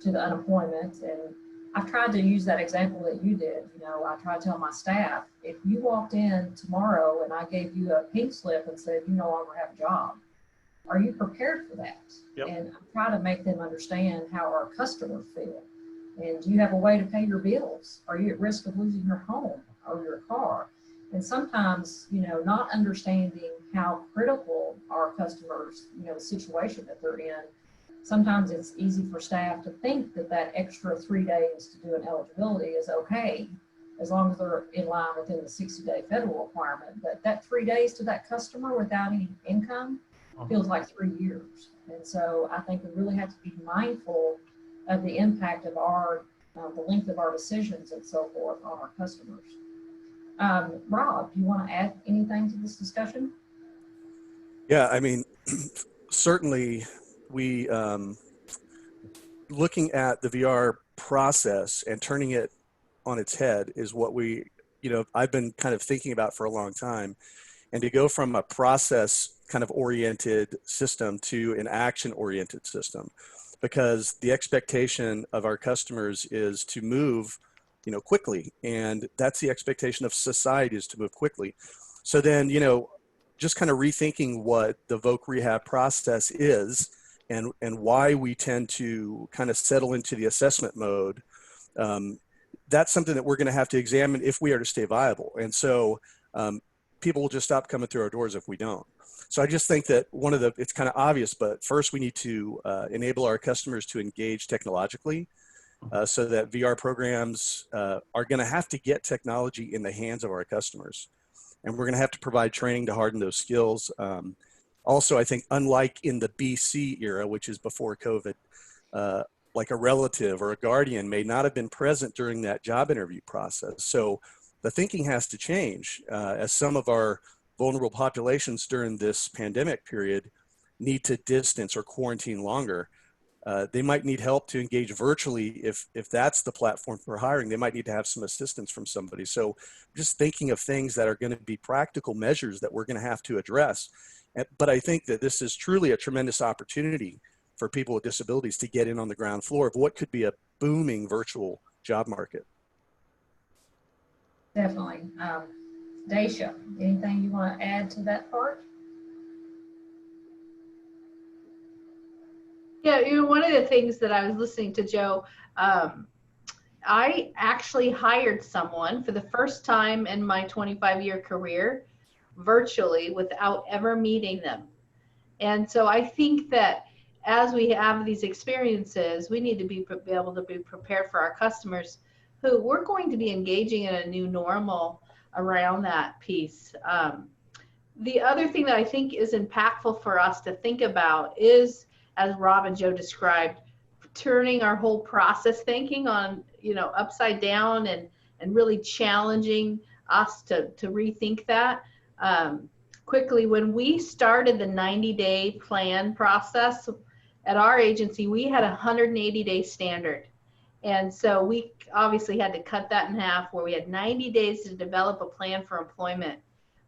to the unemployment. And I've tried to use that example that you did. I try to tell my staff, if you walked in tomorrow and I gave you a pink slip and said you no longer have a job, are you prepared for that? Yep. And I try to make them understand how our customers feel. And do you have a way to pay your bills? Are you at risk of losing your home or your car? And sometimes, not understanding how critical our customers, the situation that they're in, sometimes it's easy for staff to think that extra 3 days to do an eligibility is okay, as long as they're in line within the 60-day federal requirement. But that 3 days to that customer without any income feels like 3 years. And so I think we really have to be mindful of the impact of the length of our decisions and so forth on our customers. Rob, do you want to add anything to this discussion? Yeah, I mean, certainly we, looking at the VR process and turning it on its head is what I've been kind of thinking about for a long time. And to go from a process kind of oriented system to an action oriented system, because the expectation of our customers is to move, quickly. And that's the expectation of society, is to move quickly. So then, just kind of rethinking what the voc rehab process is and why we tend to kind of settle into the assessment mode. That's something that we're going to have to examine if we are to stay viable. And so people will just stop coming through our doors if we don't. So I just think that it's kind of obvious, but first we need to enable our customers to engage technologically so that VR programs are going to have to get technology in the hands of our customers. And we're going to have to provide training to harden those skills. Also, I think unlike in the BC era, which is before COVID, like a relative or a guardian may not have been present during that job interview process. So the thinking has to change as some of our vulnerable populations during this pandemic period need to distance or quarantine longer. They might need help to engage virtually if that's the platform for hiring. They might need to have some assistance from somebody. So just thinking of things that are going to be practical measures that we're going to have to address. But I think that this is truly a tremendous opportunity for people with disabilities to get in on the ground floor of what could be a booming virtual job market. Definitely. Dacia, anything you want to add to that part? Yeah, one of the things that I was listening to Joe, I actually hired someone for the first time in my 25-year career virtually without ever meeting them. And so I think that as we have these experiences, we need to be able to be prepared for our customers who we're going to be engaging in a new normal around that piece. The other thing that I think is impactful for us to think about is, as Rob and Joe described, turning our whole process thinking on, upside down, and really challenging us to rethink that. Quickly, when we started the 90-day plan process at our agency, we had a 180-day standard. And so we obviously had to cut that in half, where we had 90 days to develop a plan for employment.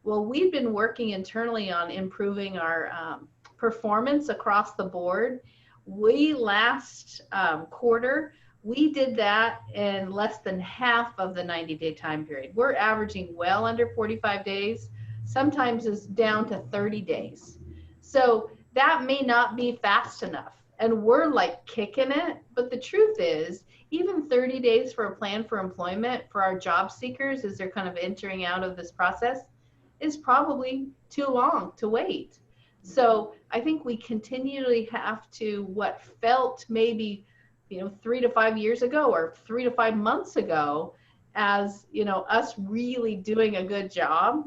Well, we've been working internally on improving our performance across the board. We last quarter, we did that in less than half of the 90-day time period. We're averaging well under 45 days, sometimes it's down to 30 days. So that may not be fast enough, and we're like kicking it. But the truth is, even 30 days for a plan for employment for our job seekers as they're kind of entering out of this process is probably too long to wait. So I think we continually have to, what felt maybe 3 to 5 years ago or 3 to 5 months ago as us really doing a good job,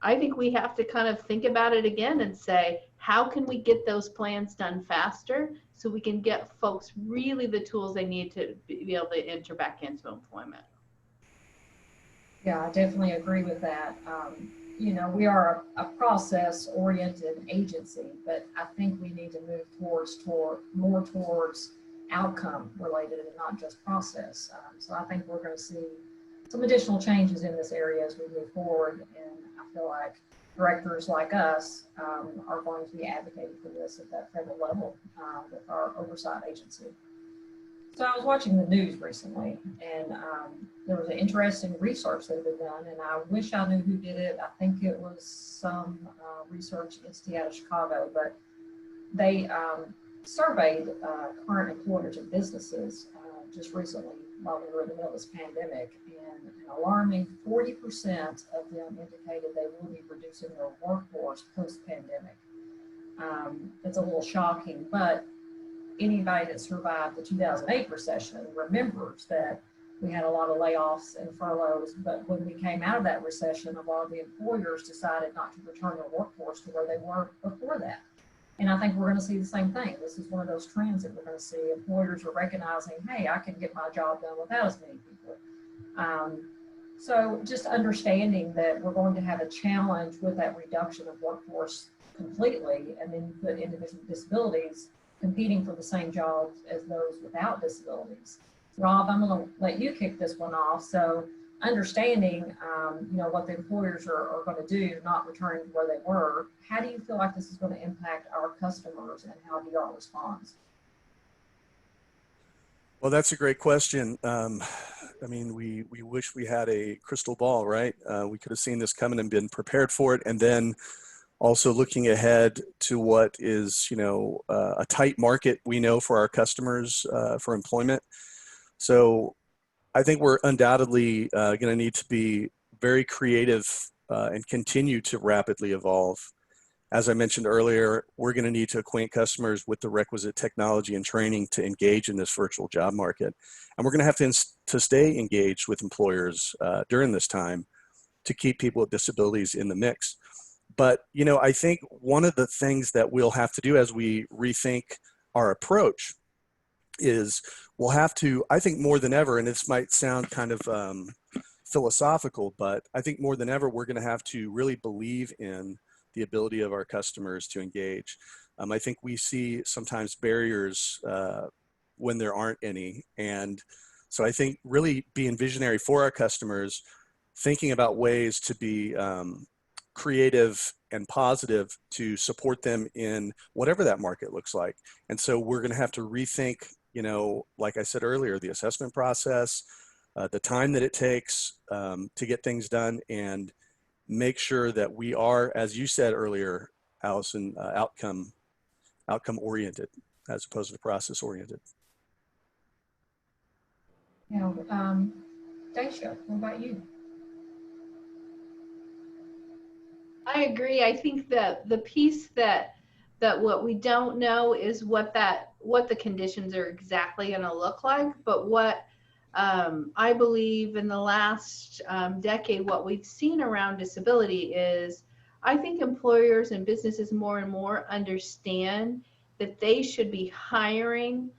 I think we have to kind of think about it again and say, how can we get those plans done faster so we can get folks really the tools they need to be able to enter back into employment? Yeah, I definitely agree with that. We are a process-oriented agency, but I think we need to move more towards outcome-related and not just process. So I think we're going to see some additional changes in this area as we move forward, and I feel like directors like us are going to be advocating for this at that federal level with our oversight agency. So I was watching the news recently, and there was an interesting research that had been done, and I wish I knew who did it. I think it was some research entity out of Chicago, but they surveyed current employers and businesses just recently while we were in the middle of this pandemic, and an alarming 40% of them indicated they will be reducing their workforce post-pandemic. It's a little shocking, but anybody that survived the 2008 recession remembers that we had a lot of layoffs and furloughs, but when we came out of that recession, a lot of the employers decided not to return their workforce to where they were before that. And I think we're going to see the same thing. This is one of those trends that we're going to see. Employers are recognizing, hey, I can get my job done without as many people. So just understanding that we're going to have a challenge with that reduction of workforce completely, and then you put individual with disabilities competing for the same jobs as those without disabilities. Rob, I'm going to let you kick this one off. So understanding, what the employers are going to do, not returning to where they were, how do you feel like this is going to impact our customers and how VR responds? Well, that's a great question. We wish we had a crystal ball, right? We could have seen this coming and been prepared for it. And then also looking ahead to what is, a tight market we know for our customers for employment. So I think we're undoubtedly going to need to be very creative and continue to rapidly evolve. As I mentioned earlier, we're going to need to acquaint customers with the requisite technology and training to engage in this virtual job market. And we're going to have to stay engaged with employers during this time to keep people with disabilities in the mix. But, I think one of the things that we'll have to do as we rethink our approach is we'll have to, I think more than ever, and this might sound kind of philosophical, but I think more than ever, we're going to have to really believe in the ability of our customers to engage. I think we see sometimes barriers when there aren't any. And so I think really being visionary for our customers, thinking about ways to be creative and positive to support them in whatever that market looks like. And so we're going to have to rethink, like I said earlier, the assessment process, the time that it takes to get things done, and make sure that we are, as you said earlier, Allison, outcome oriented as opposed to process oriented. Dacia, what about you? I agree. I think that the piece that what we don't know is what the conditions are exactly going to look like. But what I believe in the last decade, what we've seen around disability is I think employers and businesses more and more understand that they should be hiring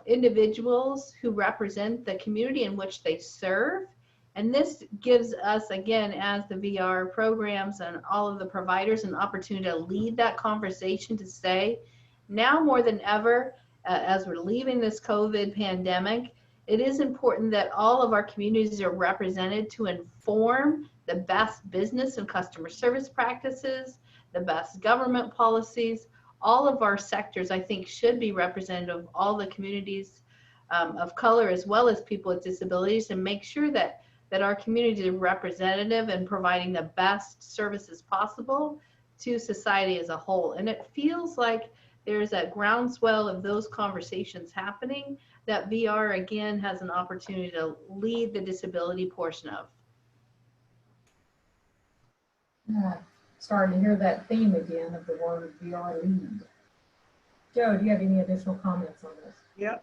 individuals who represent the community in which they serve. And this gives us, again, as the VR programs and all of the providers, an opportunity to lead that conversation to say, now more than ever, as we're leaving this COVID pandemic, it is important that all of our communities are represented to inform the best business and customer service practices, the best government policies. All of our sectors, I think, should be representative of all the communities of color as well as people with disabilities, and make sure that our community is representative and providing the best services possible to society as a whole. And it feels like there's a groundswell of those conversations happening that VR, again, has an opportunity to lead the disability portion of. Starting to hear that theme again of the word VR lead. Joe, do you have any additional comments on this? Yeah,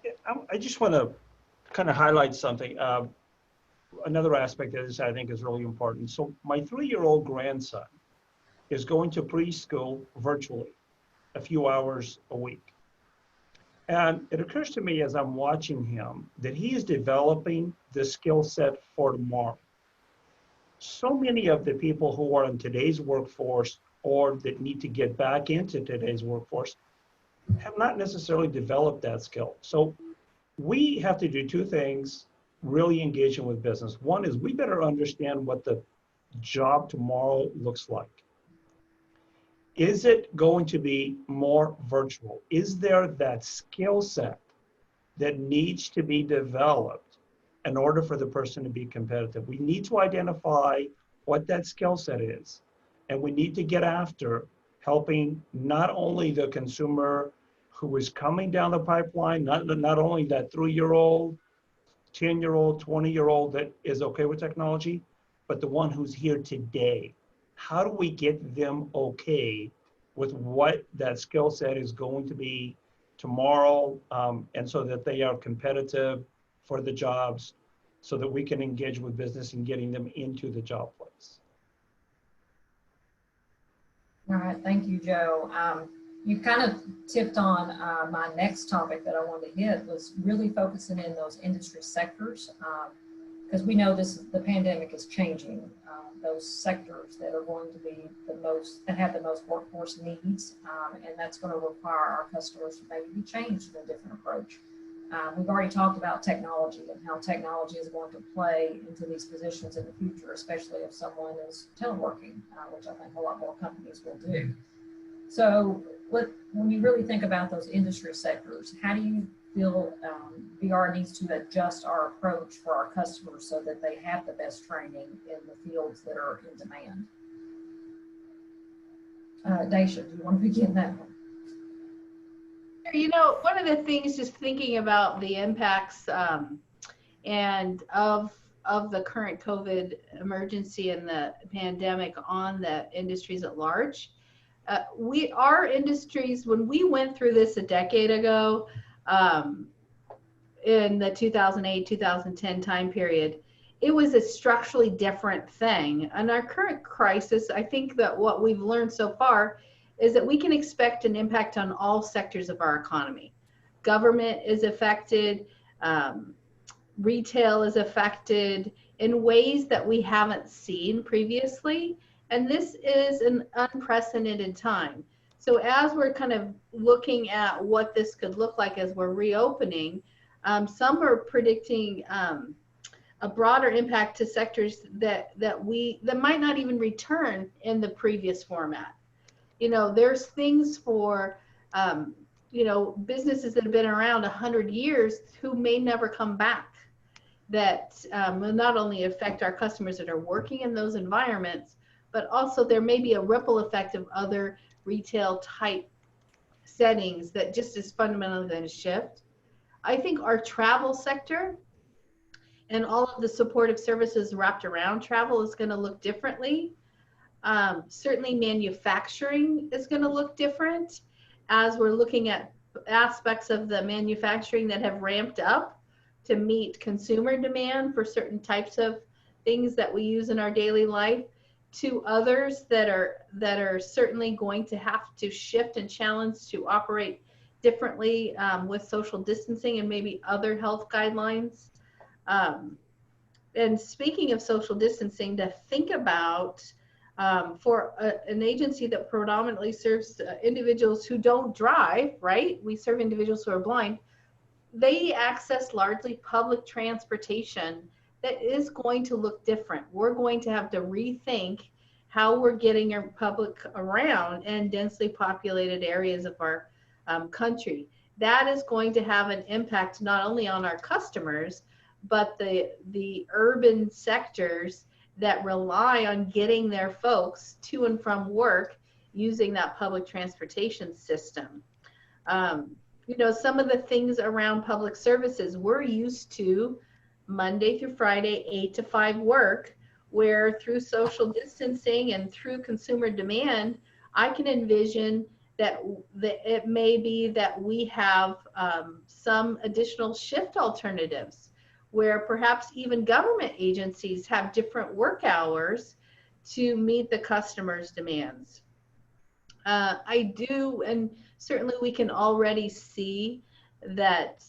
I just want to kind of highlight something. Another aspect of this I think is really important. So my 3-year-old grandson is going to preschool virtually a few hours a week. And it occurs to me as I'm watching him that he is developing the skill set for tomorrow. So many of the people who are in today's workforce or that need to get back into today's workforce have not necessarily developed that skill. So we have to do two things, really engaging with business. One is we better understand what the job tomorrow looks like. Is it going to be more virtual? Is there that skill set that needs to be developed in order for the person to be competitive? We need to identify what that skill set is, and we need to get after helping not only the consumer who is coming down the pipeline, not only that 3-year-old, 10-year-old, 20-year-old that is okay with technology, but the one who's here today. How do we get them okay with what that skill set is going to be tomorrow, and so that they are competitive for the jobs, so that we can engage with business in getting them into the job place. All right, thank you, Joe. You kind of tipped on my next topic that I wanted to hit, was really focusing in those industry sectors, because we know the pandemic is changing those sectors that are going to be that have the most workforce needs, and that's going to require our customers to maybe be changed in a different approach. We've already talked about technology and how technology is going to play into these positions in the future, especially if someone is teleworking, which I think a lot more companies will do. So when you really think about those industry sectors, how do you feel VR needs to adjust our approach for our customers so that they have the best training in the fields that are in demand? Dacia, do you want to begin that one? You know, one of the things, just thinking about the impacts and of the current COVID emergency and the pandemic on the industries at large, our industries, when we went through this a decade ago, in the 2008-2010 time period, it was a structurally different thing. And our current crisis, I think that what we've learned so far is that we can expect an impact on all sectors of our economy. Government is affected, retail is affected in ways that we haven't seen previously. And this is an unprecedented time. So as we're kind of looking at what this could look like as we're reopening, some are predicting a broader impact to sectors that might not even return in the previous format. You know, there's things for, you know, businesses that have been around 100 years who may never come back, that will not only affect our customers that are working in those environments, but also there may be a ripple effect of other retail type settings that just is fundamentally going to shift. I think our travel sector and all of the supportive services wrapped around travel is going to look differently. Certainly manufacturing is going to look different as we're looking at aspects of the manufacturing that have ramped up to meet consumer demand for certain types of things that we use in our daily life. to others that are certainly going to have to shift and challenge to operate differently with social distancing and maybe other health guidelines. And speaking of social distancing, to think about for an agency that predominantly serves individuals who don't drive, right? We serve individuals who are blind. They access largely public transportation that is going to look different. We're going to have to rethink how we're getting our public around in densely populated areas of our country. That is going to have an impact not only on our customers, but the urban sectors that rely on getting their folks to and from work using that public transportation system. You know, some of the things around public services, we're used to Monday through Friday, 8 to 5 work, where through social distancing and through consumer demand, I can envision that it may be that we have some additional shift alternatives where perhaps even government agencies have different work hours to meet the customer's demands. I do, and certainly we can already see that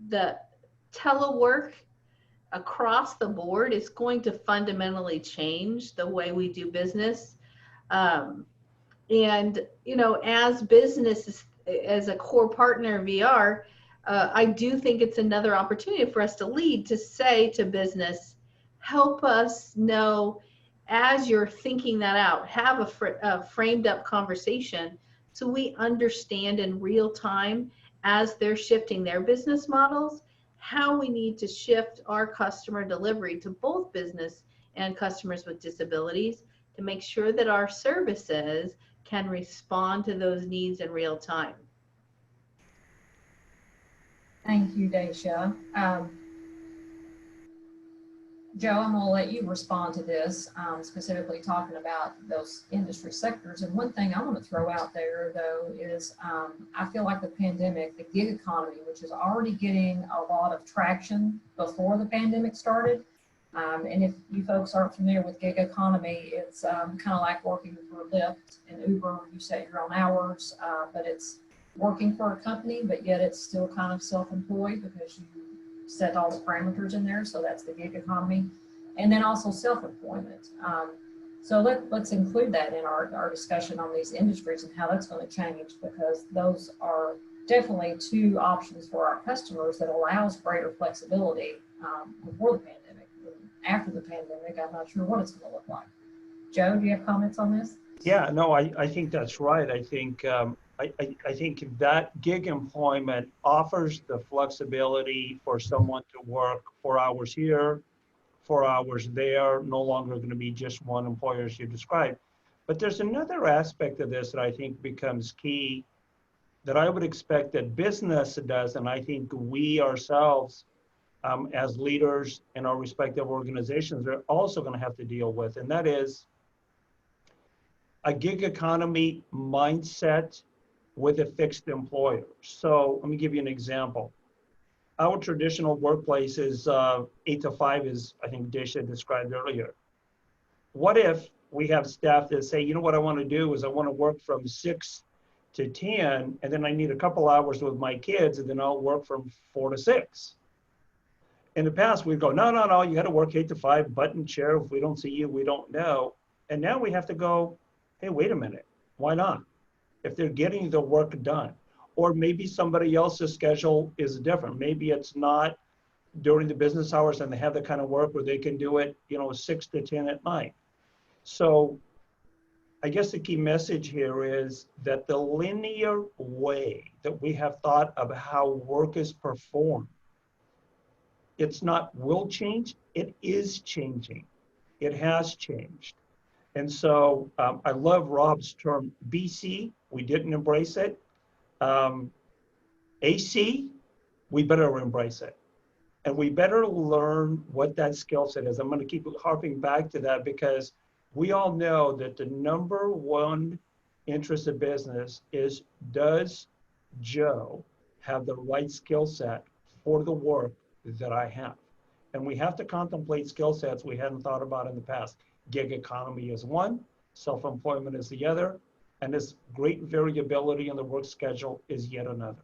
the telework across the board is going to fundamentally change the way we do business. And, you know, as business, as a core partner of VR, I do think it's another opportunity for us to lead, to say to business, help us know as you're thinking that out, have a framed up conversation so we understand in real time as they're shifting their business models, how we need to shift our customer delivery to both business and customers with disabilities to make sure that our services can respond to those needs in real time. Thank you, Dacia. Joe, I'm going to let you respond to this, specifically talking about those industry sectors. And one thing I want to throw out there, though, is I feel like the pandemic, the gig economy, which is already getting a lot of traction before the pandemic started. And if you folks aren't familiar with gig economy, it's kind of like working for Lyft and Uber. You set your own hours, but it's working for a company, but yet it's still kind of self-employed because you set all the parameters in there. So that's the gig economy. And then also self-employment. So let's include that in our discussion on these industries and how that's going to change, because those are definitely two options for our customers that allows greater flexibility before the pandemic. After the pandemic, I'm not sure what it's going to look like. Joe, do you have comments on this? Yeah, no, I think that's right. I think I think that gig employment offers the flexibility for someone to work 4 hours here, 4 hours there, no longer going to be just one employer as you described. But there's another aspect of this that I think becomes key that I would expect that business does, and I think we ourselves as leaders in our respective organizations are also going to have to deal with, and that is a gig economy mindset with a fixed employer. So let me give you an example. Our traditional workplace is 8 to 5, as I think Dacia described earlier. What if we have staff that say, you know what I want to do is I want to work from 6 to 10, and then I need a couple hours with my kids, and then I'll work from 4 to 6. In the past, we'd go, no, you got to work 8 to 5, button chair. If we don't see you, we don't know. And now we have to go, hey, wait a minute, why not? If they're getting the work done, or maybe somebody else's schedule is different. Maybe it's not during the business hours and they have the kind of work where they can do it, 6 to 10 at night. So I guess the key message here is that the linear way that we have thought of how work is performed, it's not will change, it is changing. It has changed. And so I love Rob's term BC, we didn't embrace it. AC, we better embrace it. And we better learn what that skill set is. I'm going to keep harping back to that because we all know that the number one interest of business is, does Joe have the right skill set for the work that I have? And we have to contemplate skill sets we hadn't thought about in the past. Gig economy is one, self-employment is the other, and this great variability in the work schedule is yet another.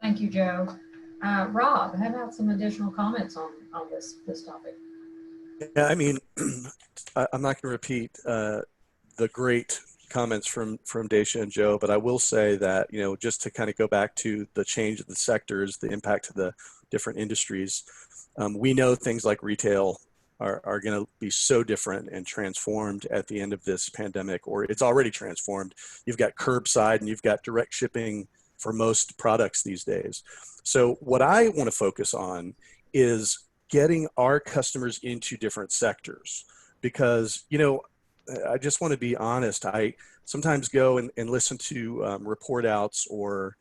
Thank you, Joe. Rob, how about some additional comments on this topic? Yeah, I mean, I'm not going to repeat the great comments from Dacia and Joe, but I will say that, you know, just to kind of go back to the change of the sectors, the impact of the different industries, we know things like retail are going to be so different and transformed at the end of this pandemic, or it's already transformed. You've got curbside and you've got direct shipping for most products these days. So what I want to focus on is getting our customers into different sectors, because, you know, I just want to be honest. I sometimes go and listen to report outs or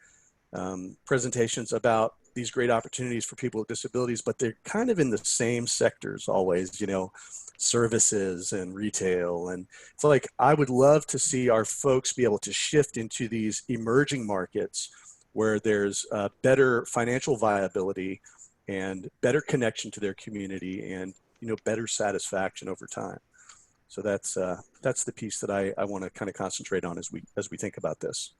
presentations about these great opportunities for people with disabilities, but they're kind of in the same sectors always, you know, services and retail. And it's like, I would love to see our folks be able to shift into these emerging markets where there's better financial viability and better connection to their community and, you know, better satisfaction over time. So that's the piece that I want to kind of concentrate on as we think about this.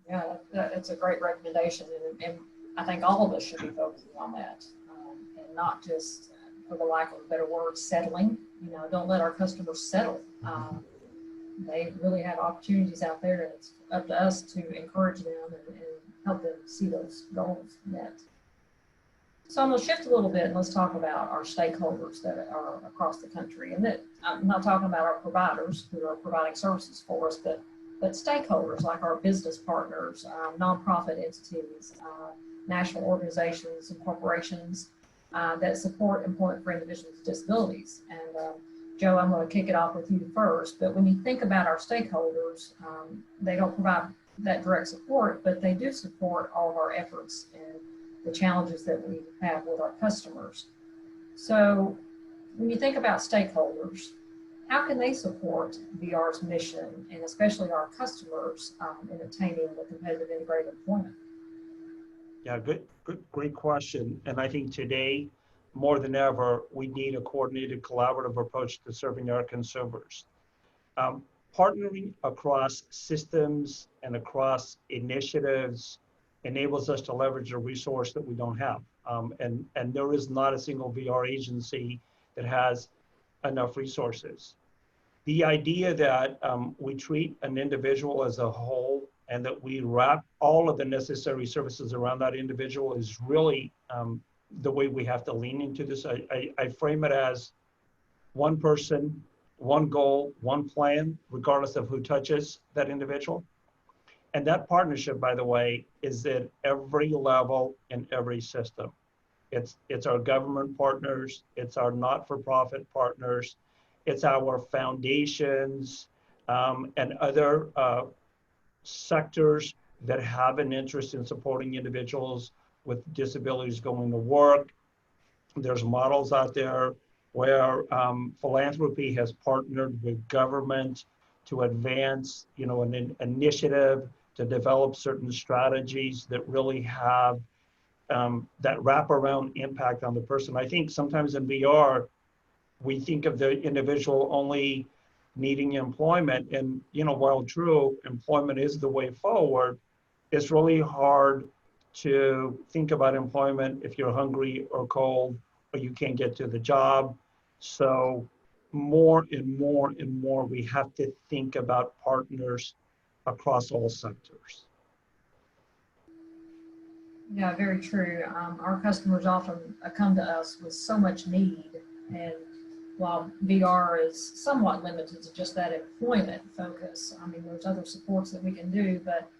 Yeah, it's a great recommendation, and I think all of us should be focusing on that, and not just, for the lack of a better word, settling. You know, don't let our customers settle. They really have opportunities out there, and it's up to us to encourage them and help them see those goals met. So I'm going to shift a little bit and let's talk about our stakeholders that are across the country. And that I'm not talking about our providers who are providing services for us, but stakeholders like our business partners, nonprofit entities, national organizations and corporations that support employment for individuals with disabilities. And Joe, I'm going to kick it off with you first. But when you think about our stakeholders, they don't provide that direct support, but they do support all of our efforts and the challenges that we have with our customers. So when you think about stakeholders, how can they support VR's mission and especially our customers in obtaining the competitive integrated employment? Yeah, great question. And I think today, more than ever, we need a coordinated, collaborative approach to serving our consumers. Partnering across systems and across initiatives enables us to leverage a resource that we don't have. And there is not a single VR agency that has enough resources. The idea that we treat an individual as a whole and that we wrap all of the necessary services around that individual is really the way we have to lean into this. I frame it as one person, one goal, one plan, regardless of who touches that individual. And that partnership, by the way, is at every level in every system. It's our government partners, it's our not-for-profit partners, it's our foundations and other sectors that have an interest in supporting individuals with disabilities going to work. There's models out there where philanthropy has partnered with government to advance, you know, an initiative to develop certain strategies that really have that wraparound impact on the person. I think sometimes in VR, we think of the individual only needing employment. And, you know, while true, employment is the way forward, it's really hard to think about employment if you're hungry or cold or you can't get to the job. So more and more and more, we have to think about partners across all sectors. Yeah, very true. Our customers often come to us with so much need, and while VR is somewhat limited to just that employment focus, I mean, there's other supports that we can do, but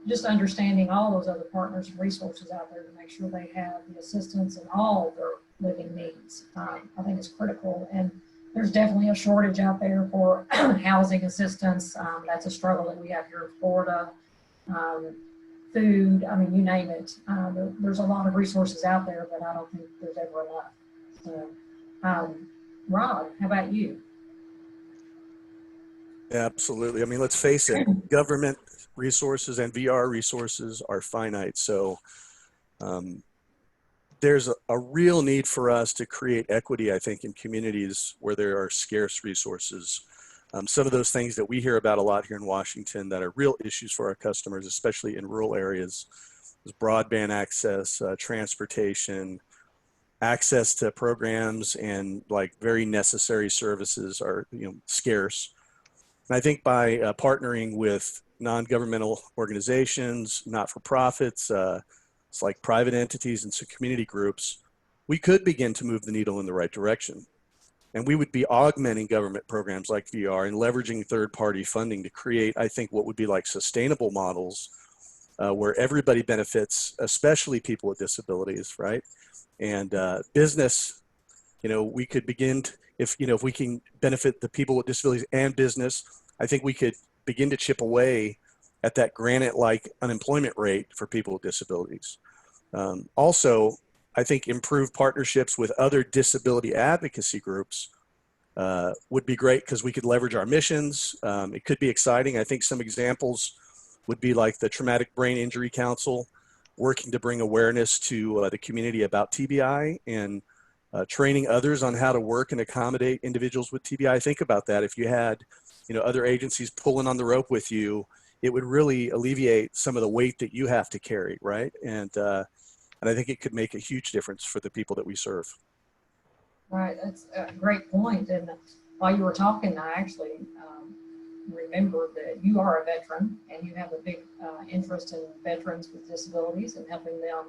just understanding all those other partners and resources out there to make sure they have the assistance in all their living needs, I think is critical. And there's definitely a shortage out there for housing assistance. That's a struggle that we have here in Florida. Food, I mean, you name it. There's a lot of resources out there, but I don't think there's ever enough. So, Rob, how about you? Absolutely. I mean, let's face it, government resources and VR resources are finite. So there's a real need for us to create equity, I think, in communities where there are scarce resources. Some of those things that we hear about a lot here in Washington that are real issues for our customers, especially in rural areas, is broadband access, transportation, access to programs, and like very necessary services are, scarce. And I think by partnering with non-governmental organizations, not-for-profits, it's like private entities and some community groups, we could begin to move the needle in the right direction. And we would be augmenting government programs like VR and leveraging third-party funding to create, I think, what would be like sustainable models where everybody benefits, especially people with disabilities, right? And business, we could begin to, if we can benefit the people with disabilities and business, I think we could begin to chip away at that granite-like unemployment rate for people with disabilities. Also, I think improved partnerships with other disability advocacy groups would be great because we could leverage our missions. It could be exciting. I think some examples would be like the Traumatic Brain Injury Council, working to bring awareness to the community about TBI and training others on how to work and accommodate individuals with TBI. Think about that. If you had, other agencies pulling on the rope with you, it would really alleviate some of the weight that you have to carry, right? And I think it could make a huge difference for the people that we serve. Right, that's a great point. And while you were talking, I actually remembered that you are a veteran and you have a big interest in veterans with disabilities and helping them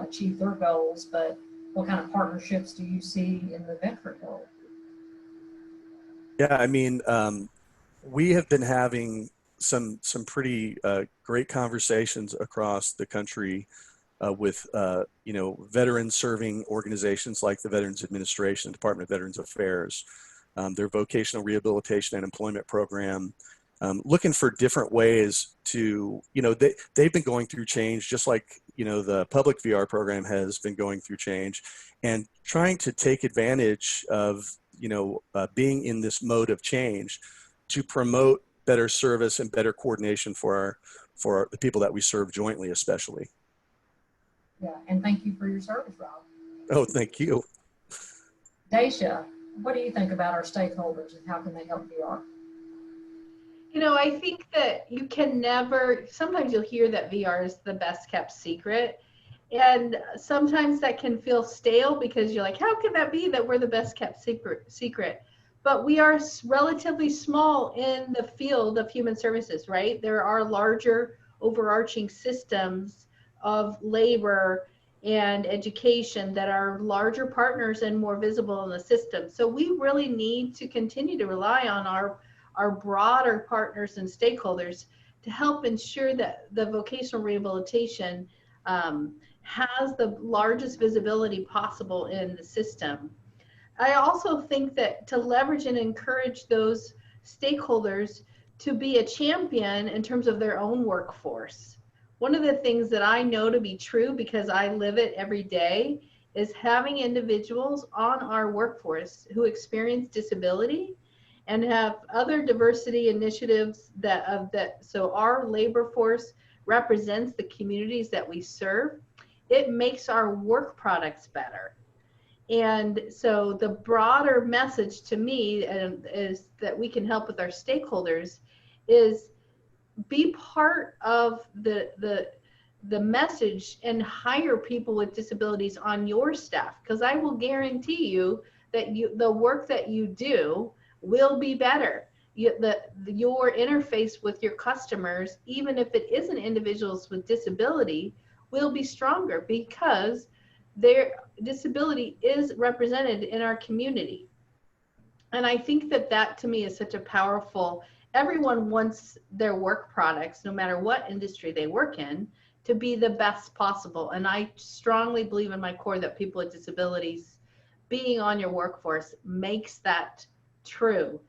achieve their goals. But what kind of partnerships do you see in the veteran world? Yeah, I mean, we have been having some pretty great conversations across the country with veteran serving organizations like the Veterans Administration, Department of Veterans Affairs, their vocational rehabilitation and employment program, looking for different ways to, they've been going through change just like, the public VR program has been going through change, and trying to take advantage of, being in this mode of change to promote better service and better coordination for the people that we serve jointly, especially. Yeah, and thank you for your service, Rob. Oh, thank you. Dacia, what do you think about our stakeholders and how can they help VR? I think that you can never, sometimes you'll hear that VR is the best kept secret. And sometimes that can feel stale because you're like, how can that be that we're the best kept secret? But we are relatively small in the field of human services, right? There are larger overarching systems of labor and education that are larger partners and more visible in the system. So we really need to continue to rely on our broader partners and stakeholders to help ensure that the vocational rehabilitation has the largest visibility possible in the system. I also think that to leverage and encourage those stakeholders to be a champion in terms of their own workforce. One of the things that I know to be true because I live it every day is having individuals on our workforce who experience disability and have other diversity initiatives so our labor force represents the communities that we serve. It makes our work products better. And so the broader message to me is that we can help with our stakeholders is be part of the message and hire people with disabilities on your staff, because I will guarantee you that the work that you do will be better. Your interface with your customers, even if it isn't individuals with disability, will be stronger because their disability is represented in our community. And I think that to me is such a powerful, everyone wants their work products, no matter what industry they work in, to be the best possible. And I strongly believe in my core that people with disabilities being on your workforce makes that true.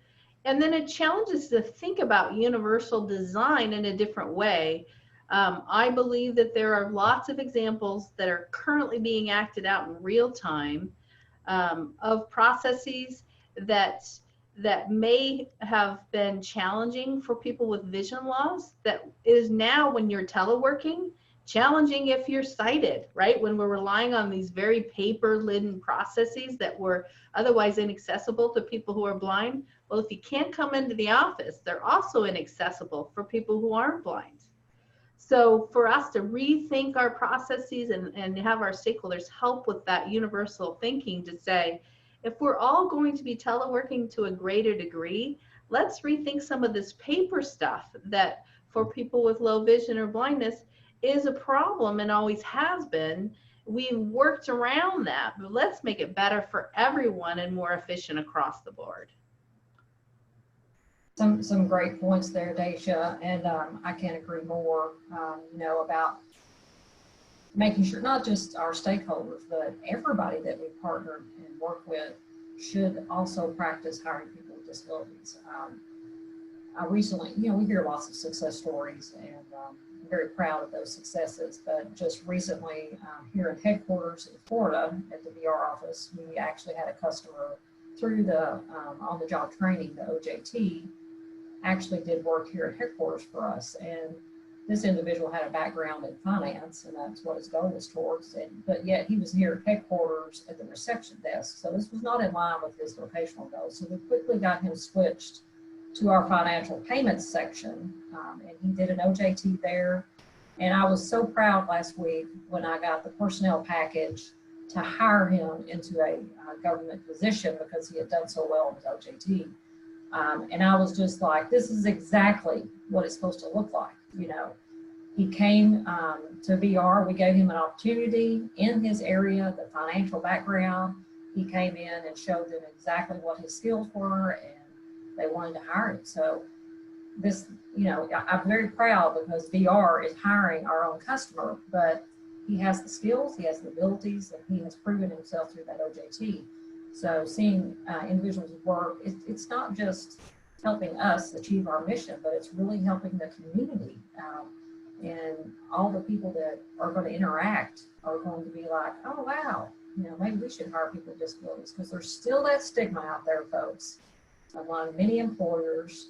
And then it challenges to think about universal design in a different way. I believe that there are lots of examples that are currently being acted out in real time of processes that may have been challenging for people with vision loss that is now, when you're teleworking, challenging if you're sighted, right? When we're relying on these very paper-laden processes that were otherwise inaccessible to people who are blind. Well, if you can't come into the office, they're also inaccessible for people who aren't blind. So for us to rethink our processes and have our stakeholders help with that universal thinking to say, if we're all going to be teleworking to a greater degree, let's rethink some of this paper stuff that for people with low vision or blindness is a problem and always has been. We've worked around that, but let's make it better for everyone and more efficient across the board. Some great points there, Dacia, and I can't agree more, about making sure not just our stakeholders, but everybody that we partner and work with should also practice hiring people with disabilities. I recently, we hear lots of success stories, and I'm very proud of those successes, but just recently here at headquarters in Florida at the VR office, we actually had a customer through the on-the-job training, the OJT, actually did work here at headquarters for us. And this individual had a background in finance, and that's what his goal was towards. But yet he was here at headquarters at the reception desk. So this was not in line with his vocational goals. So we quickly got him switched to our financial payments section. And he did an OJT there. And I was so proud last week when I got the personnel package to hire him into a government position because he had done so well with OJT. And I was just like, this is exactly what it's supposed to look like. He came to VR. We gave him an opportunity in his area, the financial background. He came in and showed them exactly what his skills were, and they wanted to hire him. So this, I'm very proud because VR is hiring our own customer, but he has the skills, he has the abilities, and he has proven himself through that OJT. So seeing individuals work, it's not just helping us achieve our mission, but it's really helping the community. And all the people that are going to interact are going to be like, oh, wow, maybe we should hire people with disabilities, because there's still that stigma out there, folks, among many employers,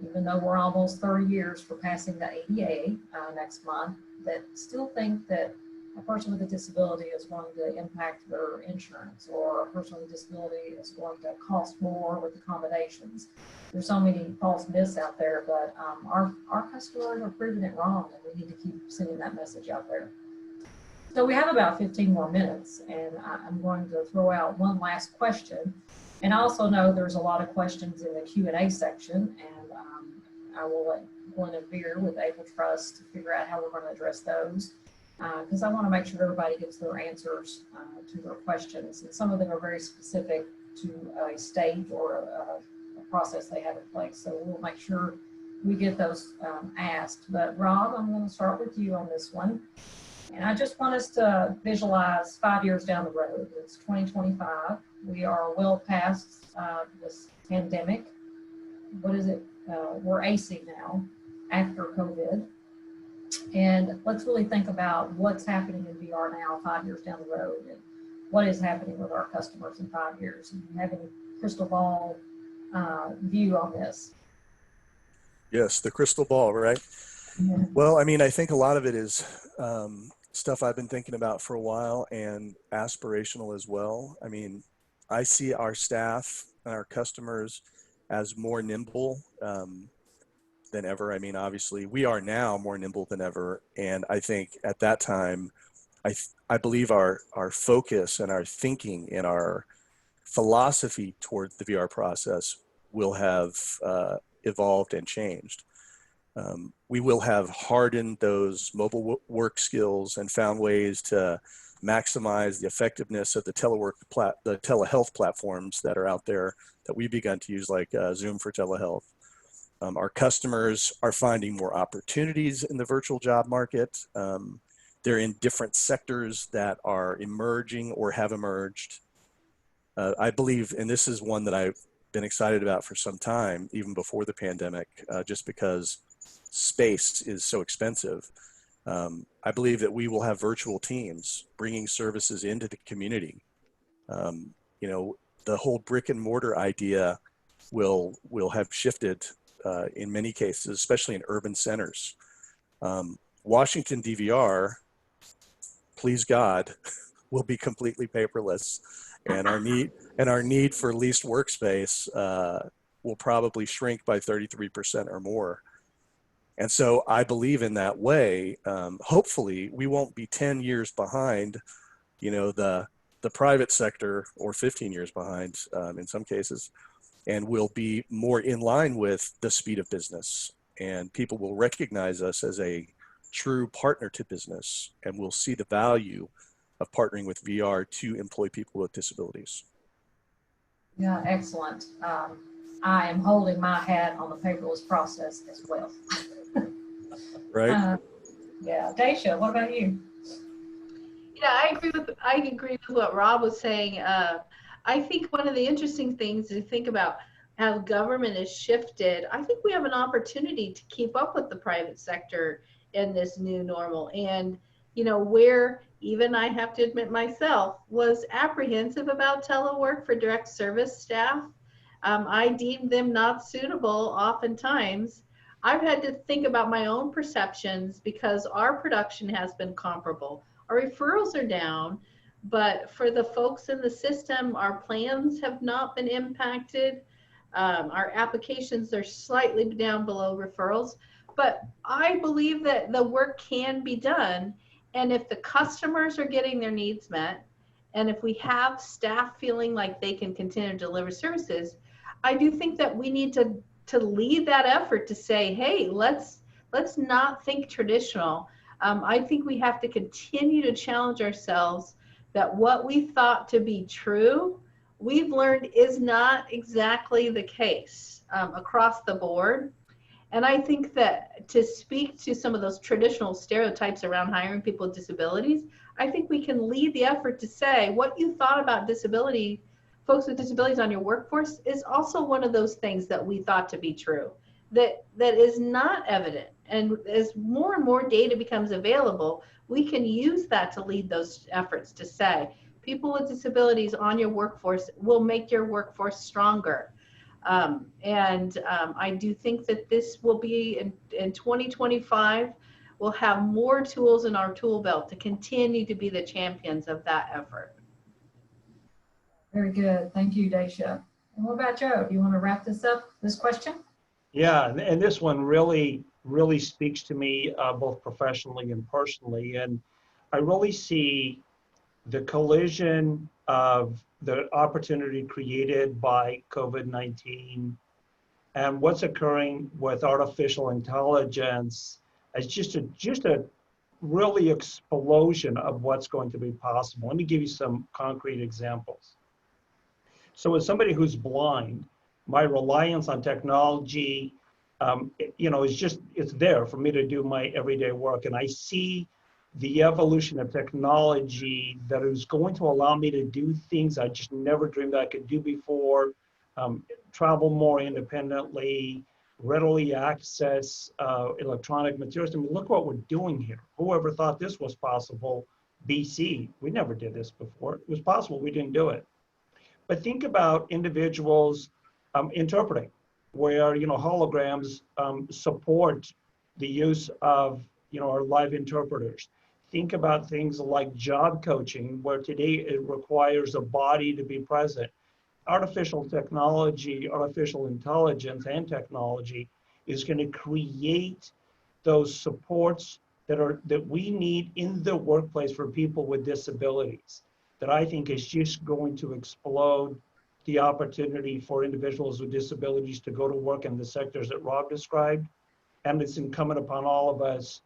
even though we're almost 30 years for passing the ADA next month, that still think that a person with a disability is going to impact their insurance, or a person with a disability is going to cost more with accommodations. There's so many false myths out there, but our customers are proving it wrong, and we need to keep sending that message out there. So we have about 15 more minutes, and I'm going to throw out one last question. And I also know there's a lot of questions in the Q&A section, and I will let Glenn and Veer with Able Trust to figure out how we're going to address those. Because I want to make sure everybody gets their answers to their questions. And some of them are very specific to a stage or a process they have in place. So we'll make sure we get those asked. But Rob, I'm going to start with you on this one. And I just want us to visualize 5 years down the road. It's 2025. We are well past this pandemic. What is it? We're AC now after COVID. And let's really think about what's happening in VR now 5 years down the road, and what is happening with our customers in 5 years. Do you have any crystal ball view on this? Yes, the crystal ball, right? Yeah. Well, I mean, I think a lot of it is stuff I've been thinking about for a while, and aspirational as well. I mean, I see our staff and our customers as more nimble than ever. I mean, obviously we are now more nimble than ever. And I think at that time, I believe our focus and our thinking and our philosophy towards the VR process will have evolved and changed. We will have hardened those mobile work skills and found ways to maximize the effectiveness of the telehealth platforms that are out there that we've begun to use, like Zoom for telehealth. Our customers are finding more opportunities in the virtual job market. They're in different sectors that are emerging or have emerged. I believe, and this is one that I've been excited about for some time, even before the pandemic, just because space is so expensive. I believe that we will have virtual teams bringing services into the community. The whole brick and mortar idea will have shifted in many cases, especially in urban centers. Washington DVR, please God, will be completely paperless, and our need for leased workspace will probably shrink by 33% or more. And so I believe in that way. Hopefully, we won't be 10 years behind, the private sector, or 15 years behind in some cases, and we'll be more in line with the speed of business. And people will recognize us as a true partner to business, and we'll see the value of partnering with VR to employ people with disabilities. Yeah, excellent. I am holding my hat on the paperless process as well. Right? Yeah, Dacia, what about you? Yeah, I agree with what Rob was saying. I think one of the interesting things to think about how government has shifted. I think we have an opportunity to keep up with the private sector in this new normal. And, where even I have to admit myself was apprehensive about telework for direct service staff. I deemed them not suitable oftentimes. I've had to think about my own perceptions because our production has been comparable. Our referrals are down, but for the folks in the system, our plans have not been impacted. Our applications are slightly down below referrals, but I believe that the work can be done. And if the customers are getting their needs met, and if we have staff feeling like they can continue to deliver services, I do think that we need to lead that effort to say, hey, let's not think traditional. I think we have to continue to challenge ourselves that what we thought to be true, we've learned is not exactly the case across the board. And I think that to speak to some of those traditional stereotypes around hiring people with disabilities, I think we can lead the effort to say what you thought about disability, folks with disabilities on your workforce is also one of those things that we thought to be true, that is not evident. And as more and more data becomes available, we can use that to lead those efforts to say, people with disabilities on your workforce will make your workforce stronger. I do think that this will be in 2025, we'll have more tools in our tool belt to continue to be the champions of that effort. Very good. Thank you, Dacia. And what about Joe? Do you want to wrap this up, this question? Yeah, and this one really speaks to me both professionally and personally. And I really see the collision of the opportunity created by COVID-19 and what's occurring with artificial intelligence as just a really explosion of what's going to be possible. Let me give you some concrete examples. So as somebody who's blind, my reliance on technology, it's there for me to do my everyday work. And I see the evolution of technology that is going to allow me to do things I just never dreamed I could do before, travel more independently, readily access electronic materials. I mean, look what we're doing here. Whoever thought this was possible, BC, we never did this before. It was possible, we didn't do it. But think about individuals interpreting, where holograms support the use of our live interpreters. Think about things like job coaching, where today it requires a body to be present. Artificial technology, artificial intelligence, and technology is going to create those supports that we need in the workplace for people with disabilities. That I think is just going to explode the opportunity for individuals with disabilities to go to work in the sectors that Rob described. And it's incumbent upon all of us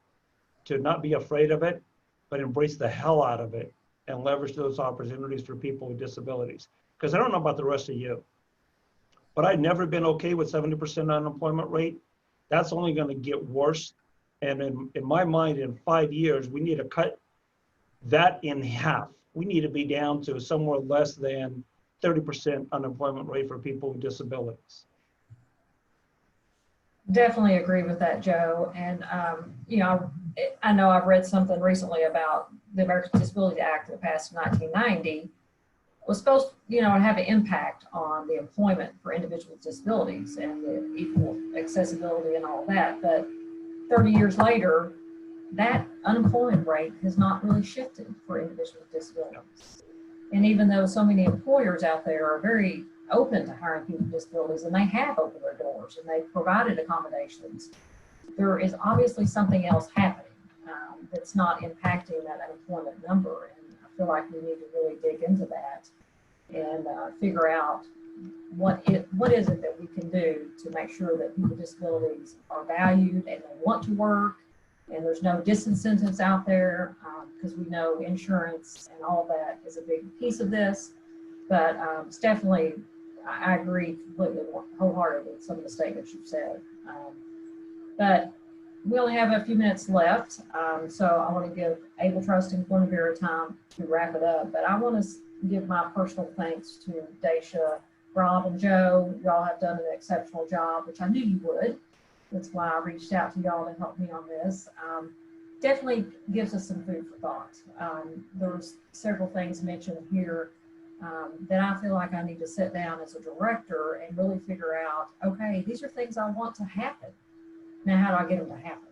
to not be afraid of it, but embrace the hell out of it and leverage those opportunities for people with disabilities. Because I don't know about the rest of you, but I've never been okay with 70% unemployment rate. That's only going to get worse. And in my mind, in 5 years, we need to cut that in half. We need to be down to somewhere less than 30% unemployment rate for people with disabilities. Definitely agree with that, Joe. And, I know I've read something recently about the Americans with Disabilities Act that passed in 1990 was supposed, to have an impact on the employment for individuals with disabilities and the equal accessibility and all that. But 30 years later, that unemployment rate has not really shifted for individuals with disabilities. And even though so many employers out there are very open to hiring people with disabilities, and they have opened their doors and they've provided accommodations, there is obviously something else happening that's not impacting that unemployment number. And I feel like we need to really dig into that and figure out what is it that we can do to make sure that people with disabilities are valued and they want to work, and there's no disincentives out there, because we know insurance and all that is a big piece of this. But it's definitely, I agree completely, wholeheartedly with some of the statements you've said. But we only have a few minutes left, so I want to give Able Trust and Employment Bureau time to wrap it up. But I want to give my personal thanks to Dacia, Rob, and Joe. Y'all have done an exceptional job, which I knew you would. That's why I reached out to y'all to help me on this. Definitely gives us some food for thought. There's several things mentioned here that I feel like I need to sit down as a director and really figure out, okay, these are things I want to happen. Now, how do I get them to happen?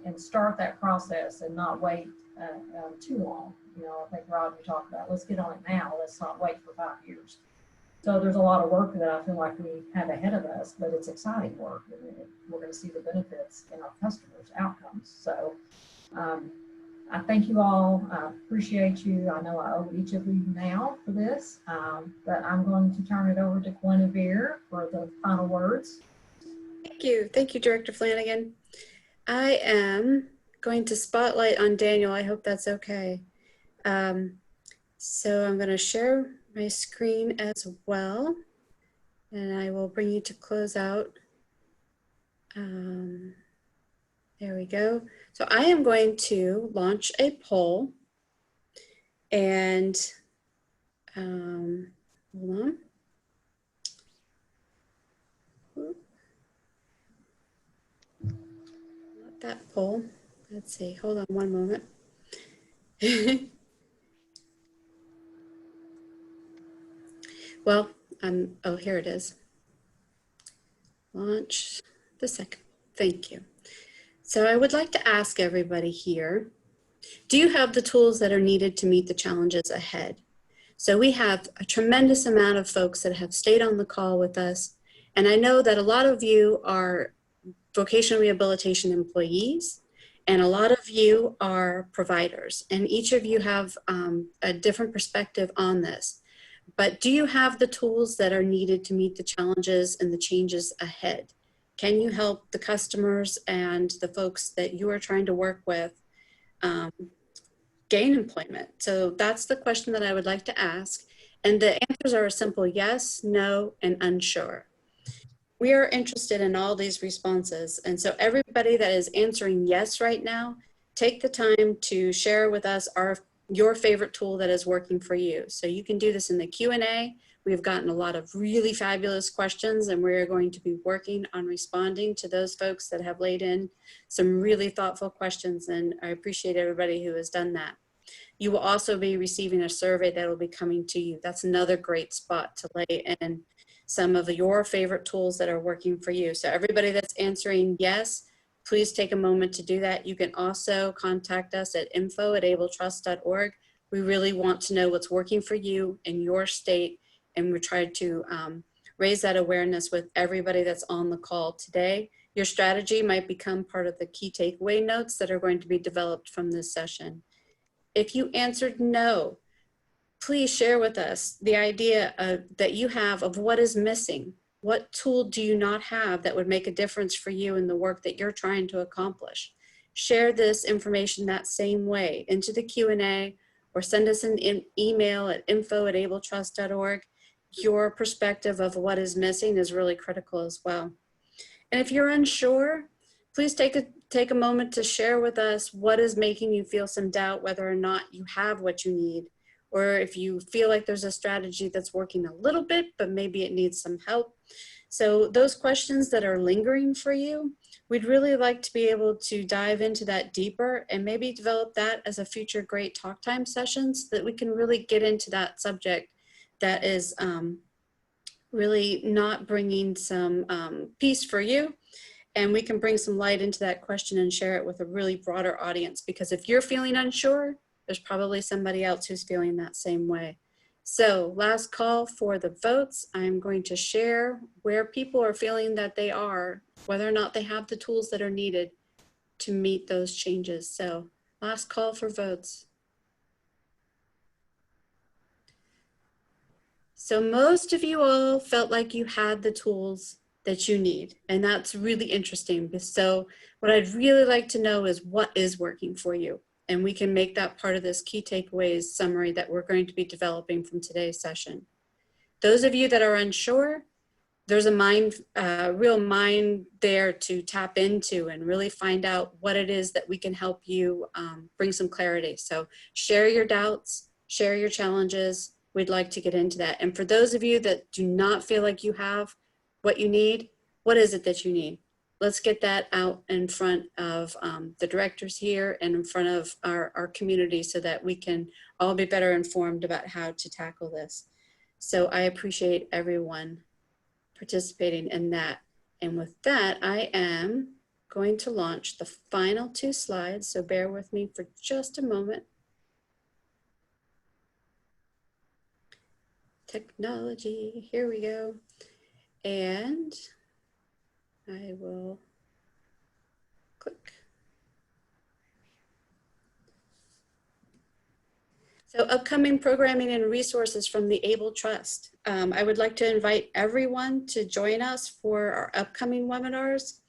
And start that process and not wait too long. You know, I think Rob, you talked about, let's get on it now. Let's not wait for 5 years. So there's a lot of work that I feel like we have ahead of us, but it's exciting work, and we're going to see the benefits in our customers' outcomes. So I thank you all. I appreciate you. I know I owe each of you now for this, but I'm going to turn it over to Xavier for the final words. Thank you, Director Flanagan. I am going to spotlight on Daniel. I hope that's okay. So I'm going to share my screen as well, and I will bring you to close out. There we go. So I am going to launch a poll, and hold on. Not that poll. Let's see. Hold on one moment. Well, oh, here it is. Launch the second. Thank you. So I would like to ask everybody here, do you have the tools that are needed to meet the challenges ahead? So we have a tremendous amount of folks that have stayed on the call with us. And I know that a lot of you are vocational rehabilitation employees, and a lot of you are providers, and each of you have a different perspective on this. But do you have the tools that are needed to meet the challenges and the changes ahead? Can you help the customers and the folks that you are trying to work with gain employment? So that's the question that I would like to ask. And the answers are a simple yes, no, and unsure. We are interested in all these responses. And so everybody that is answering yes right now, take the time to share with us your favorite tool that is working for you. So you can do this in the Q&A. We've gotten a lot of really fabulous questions, and we're going to be working on responding to those folks that have laid in some really thoughtful questions, and I appreciate everybody who has done that. You will also be receiving a survey that will be coming to you. That's another great spot to lay in some of your favorite tools that are working for you. So everybody that's answering yes, please take a moment to do that. You can also contact us at info@abletrust.org. We really want to know what's working for you in your state, and we try to raise that awareness with everybody that's on the call today. Your strategy might become part of the key takeaway notes that are going to be developed from this session. If you answered no, please share with us the idea that you have of what is missing. What tool do you not have that would make a difference for you in the work that you're trying to accomplish? Share this information that same way into the Q&A, or send us an email at info@abletrust.org. Your perspective of what is missing is really critical as well. And if you're unsure, please take a moment to share with us what is making you feel some doubt whether or not you have what you need, or if you feel like there's a strategy that's working a little bit, but maybe it needs some help. So those questions that are lingering for you, we'd really like to be able to dive into that deeper and maybe develop that as a future great talk time session, so that we can really get into that subject that is really not bringing some peace for you, and we can bring some light into that question and share it with a really broader audience. Because if you're feeling unsure, there's probably somebody else who's feeling that same way. So last call for the votes. I'm going to share where people are feeling that they are, whether or not they have the tools that are needed to meet those changes. So last call for votes. So most of you all felt like you had the tools that you need, and that's really interesting. So what I'd really like to know is what is working for you, and we can make that part of this key takeaways summary that we're going to be developing from today's session. Those of you that are unsure, there's a real mind there to tap into and really find out what it is that we can help you bring some clarity. So share your doubts, share your challenges. We'd like to get into that. And for those of you that do not feel like you have what you need, what is it that you need? Let's get that out in front of the directors here and in front of our community so that we can all be better informed about how to tackle this. So I appreciate everyone participating in that. And with that, I am going to launch the final 2 slides. So bear with me for just a moment. Technology, here we go. And I will click. So upcoming programming and resources from the ABLE Trust. I would like to invite everyone to join us for our upcoming webinars.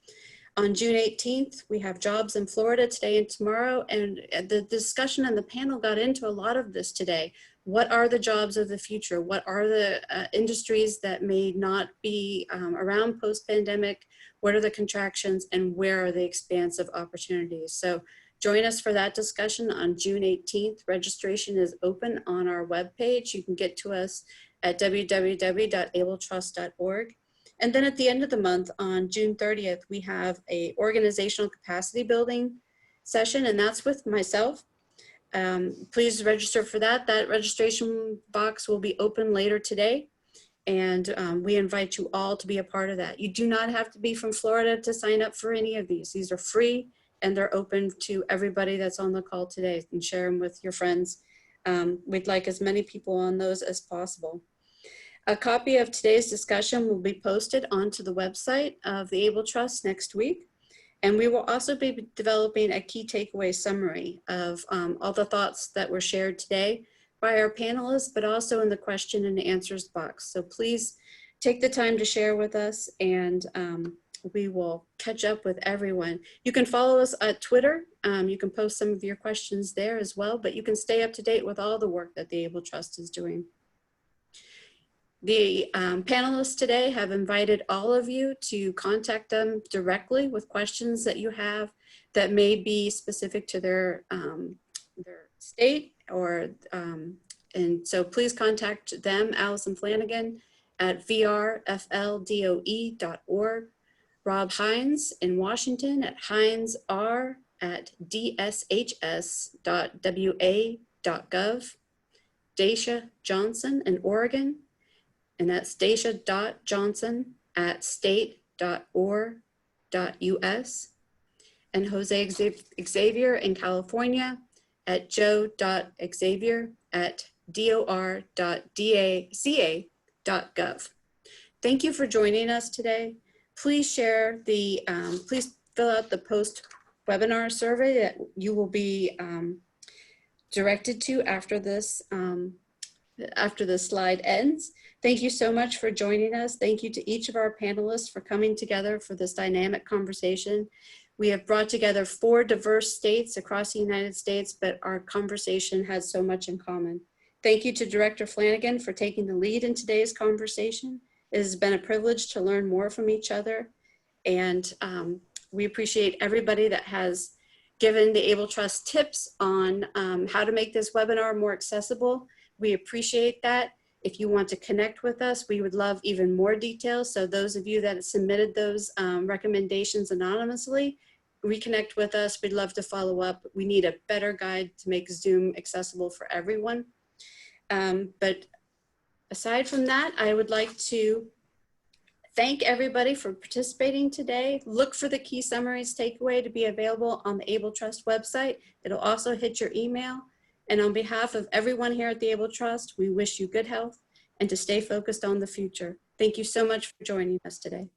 On June 18th, we have jobs in Florida today and tomorrow, and the discussion and the panel got into a lot of this today. What are the jobs of the future? What are the industries that may not be around post-pandemic? What are the contractions, and where are the expansive opportunities? So join us for that discussion on June 18th. Registration is open on our webpage. You can get to us at www.abletrust.org. And then at the end of the month, on June 30th, we have a organizational capacity building session, and that's with myself. Please register for that. That registration box will be open later today, and we invite you all to be a part of that. You do not have to be from Florida to sign up for any of these. These are free, and they're open to everybody that's on the call today, and share them with your friends. We'd like as many people on those as possible. A copy of today's discussion will be posted onto the website of the ABLE Trust next week. And we will also be developing a key takeaway summary of all the thoughts that were shared today by our panelists, but also in the question and answers box. So please take the time to share with us, and we will catch up with everyone. You can follow us at Twitter. You can post some of your questions there as well, but you can stay up to date with all the work that the ABLE Trust is doing. The panelists today have invited all of you to contact them directly with questions that you have that may be specific to their state, or and so please contact them, Allison Flanagan at vrfldoe.org, Rob Hines in Washington at hinesr@dshs.wa.gov, Dacia Johnson in Oregon, and that's dacia.johnson@state.or.us, and Jose Xavier in California at joe.xavier@dor.ca.gov. Thank you for joining us today. Please share the, please fill out the post-webinar survey that you will be directed to after this slide ends. Thank you so much for joining us. Thank you to each of our panelists for coming together for this dynamic conversation. We have brought together 4 diverse states across the United States, but our conversation has so much in common. Thank you to Director Flanagan for taking the lead in today's conversation. It has been a privilege to learn more from each other, and we appreciate everybody that has given the ABLE Trust tips on how to make this webinar more accessible. We appreciate that. If you want to connect with us, we would love even more details. So those of you that submitted those recommendations anonymously, reconnect with us. We'd love to follow up. We need a better guide to make Zoom accessible for everyone. But aside from that, I would like to Thank everybody for participating today. Look for the key summaries takeaway to be available on the Able Trust website. It'll also hit your email. And on behalf of everyone here at the Able Trust, we wish you good health and to stay focused on the future. Thank you so much for joining us today.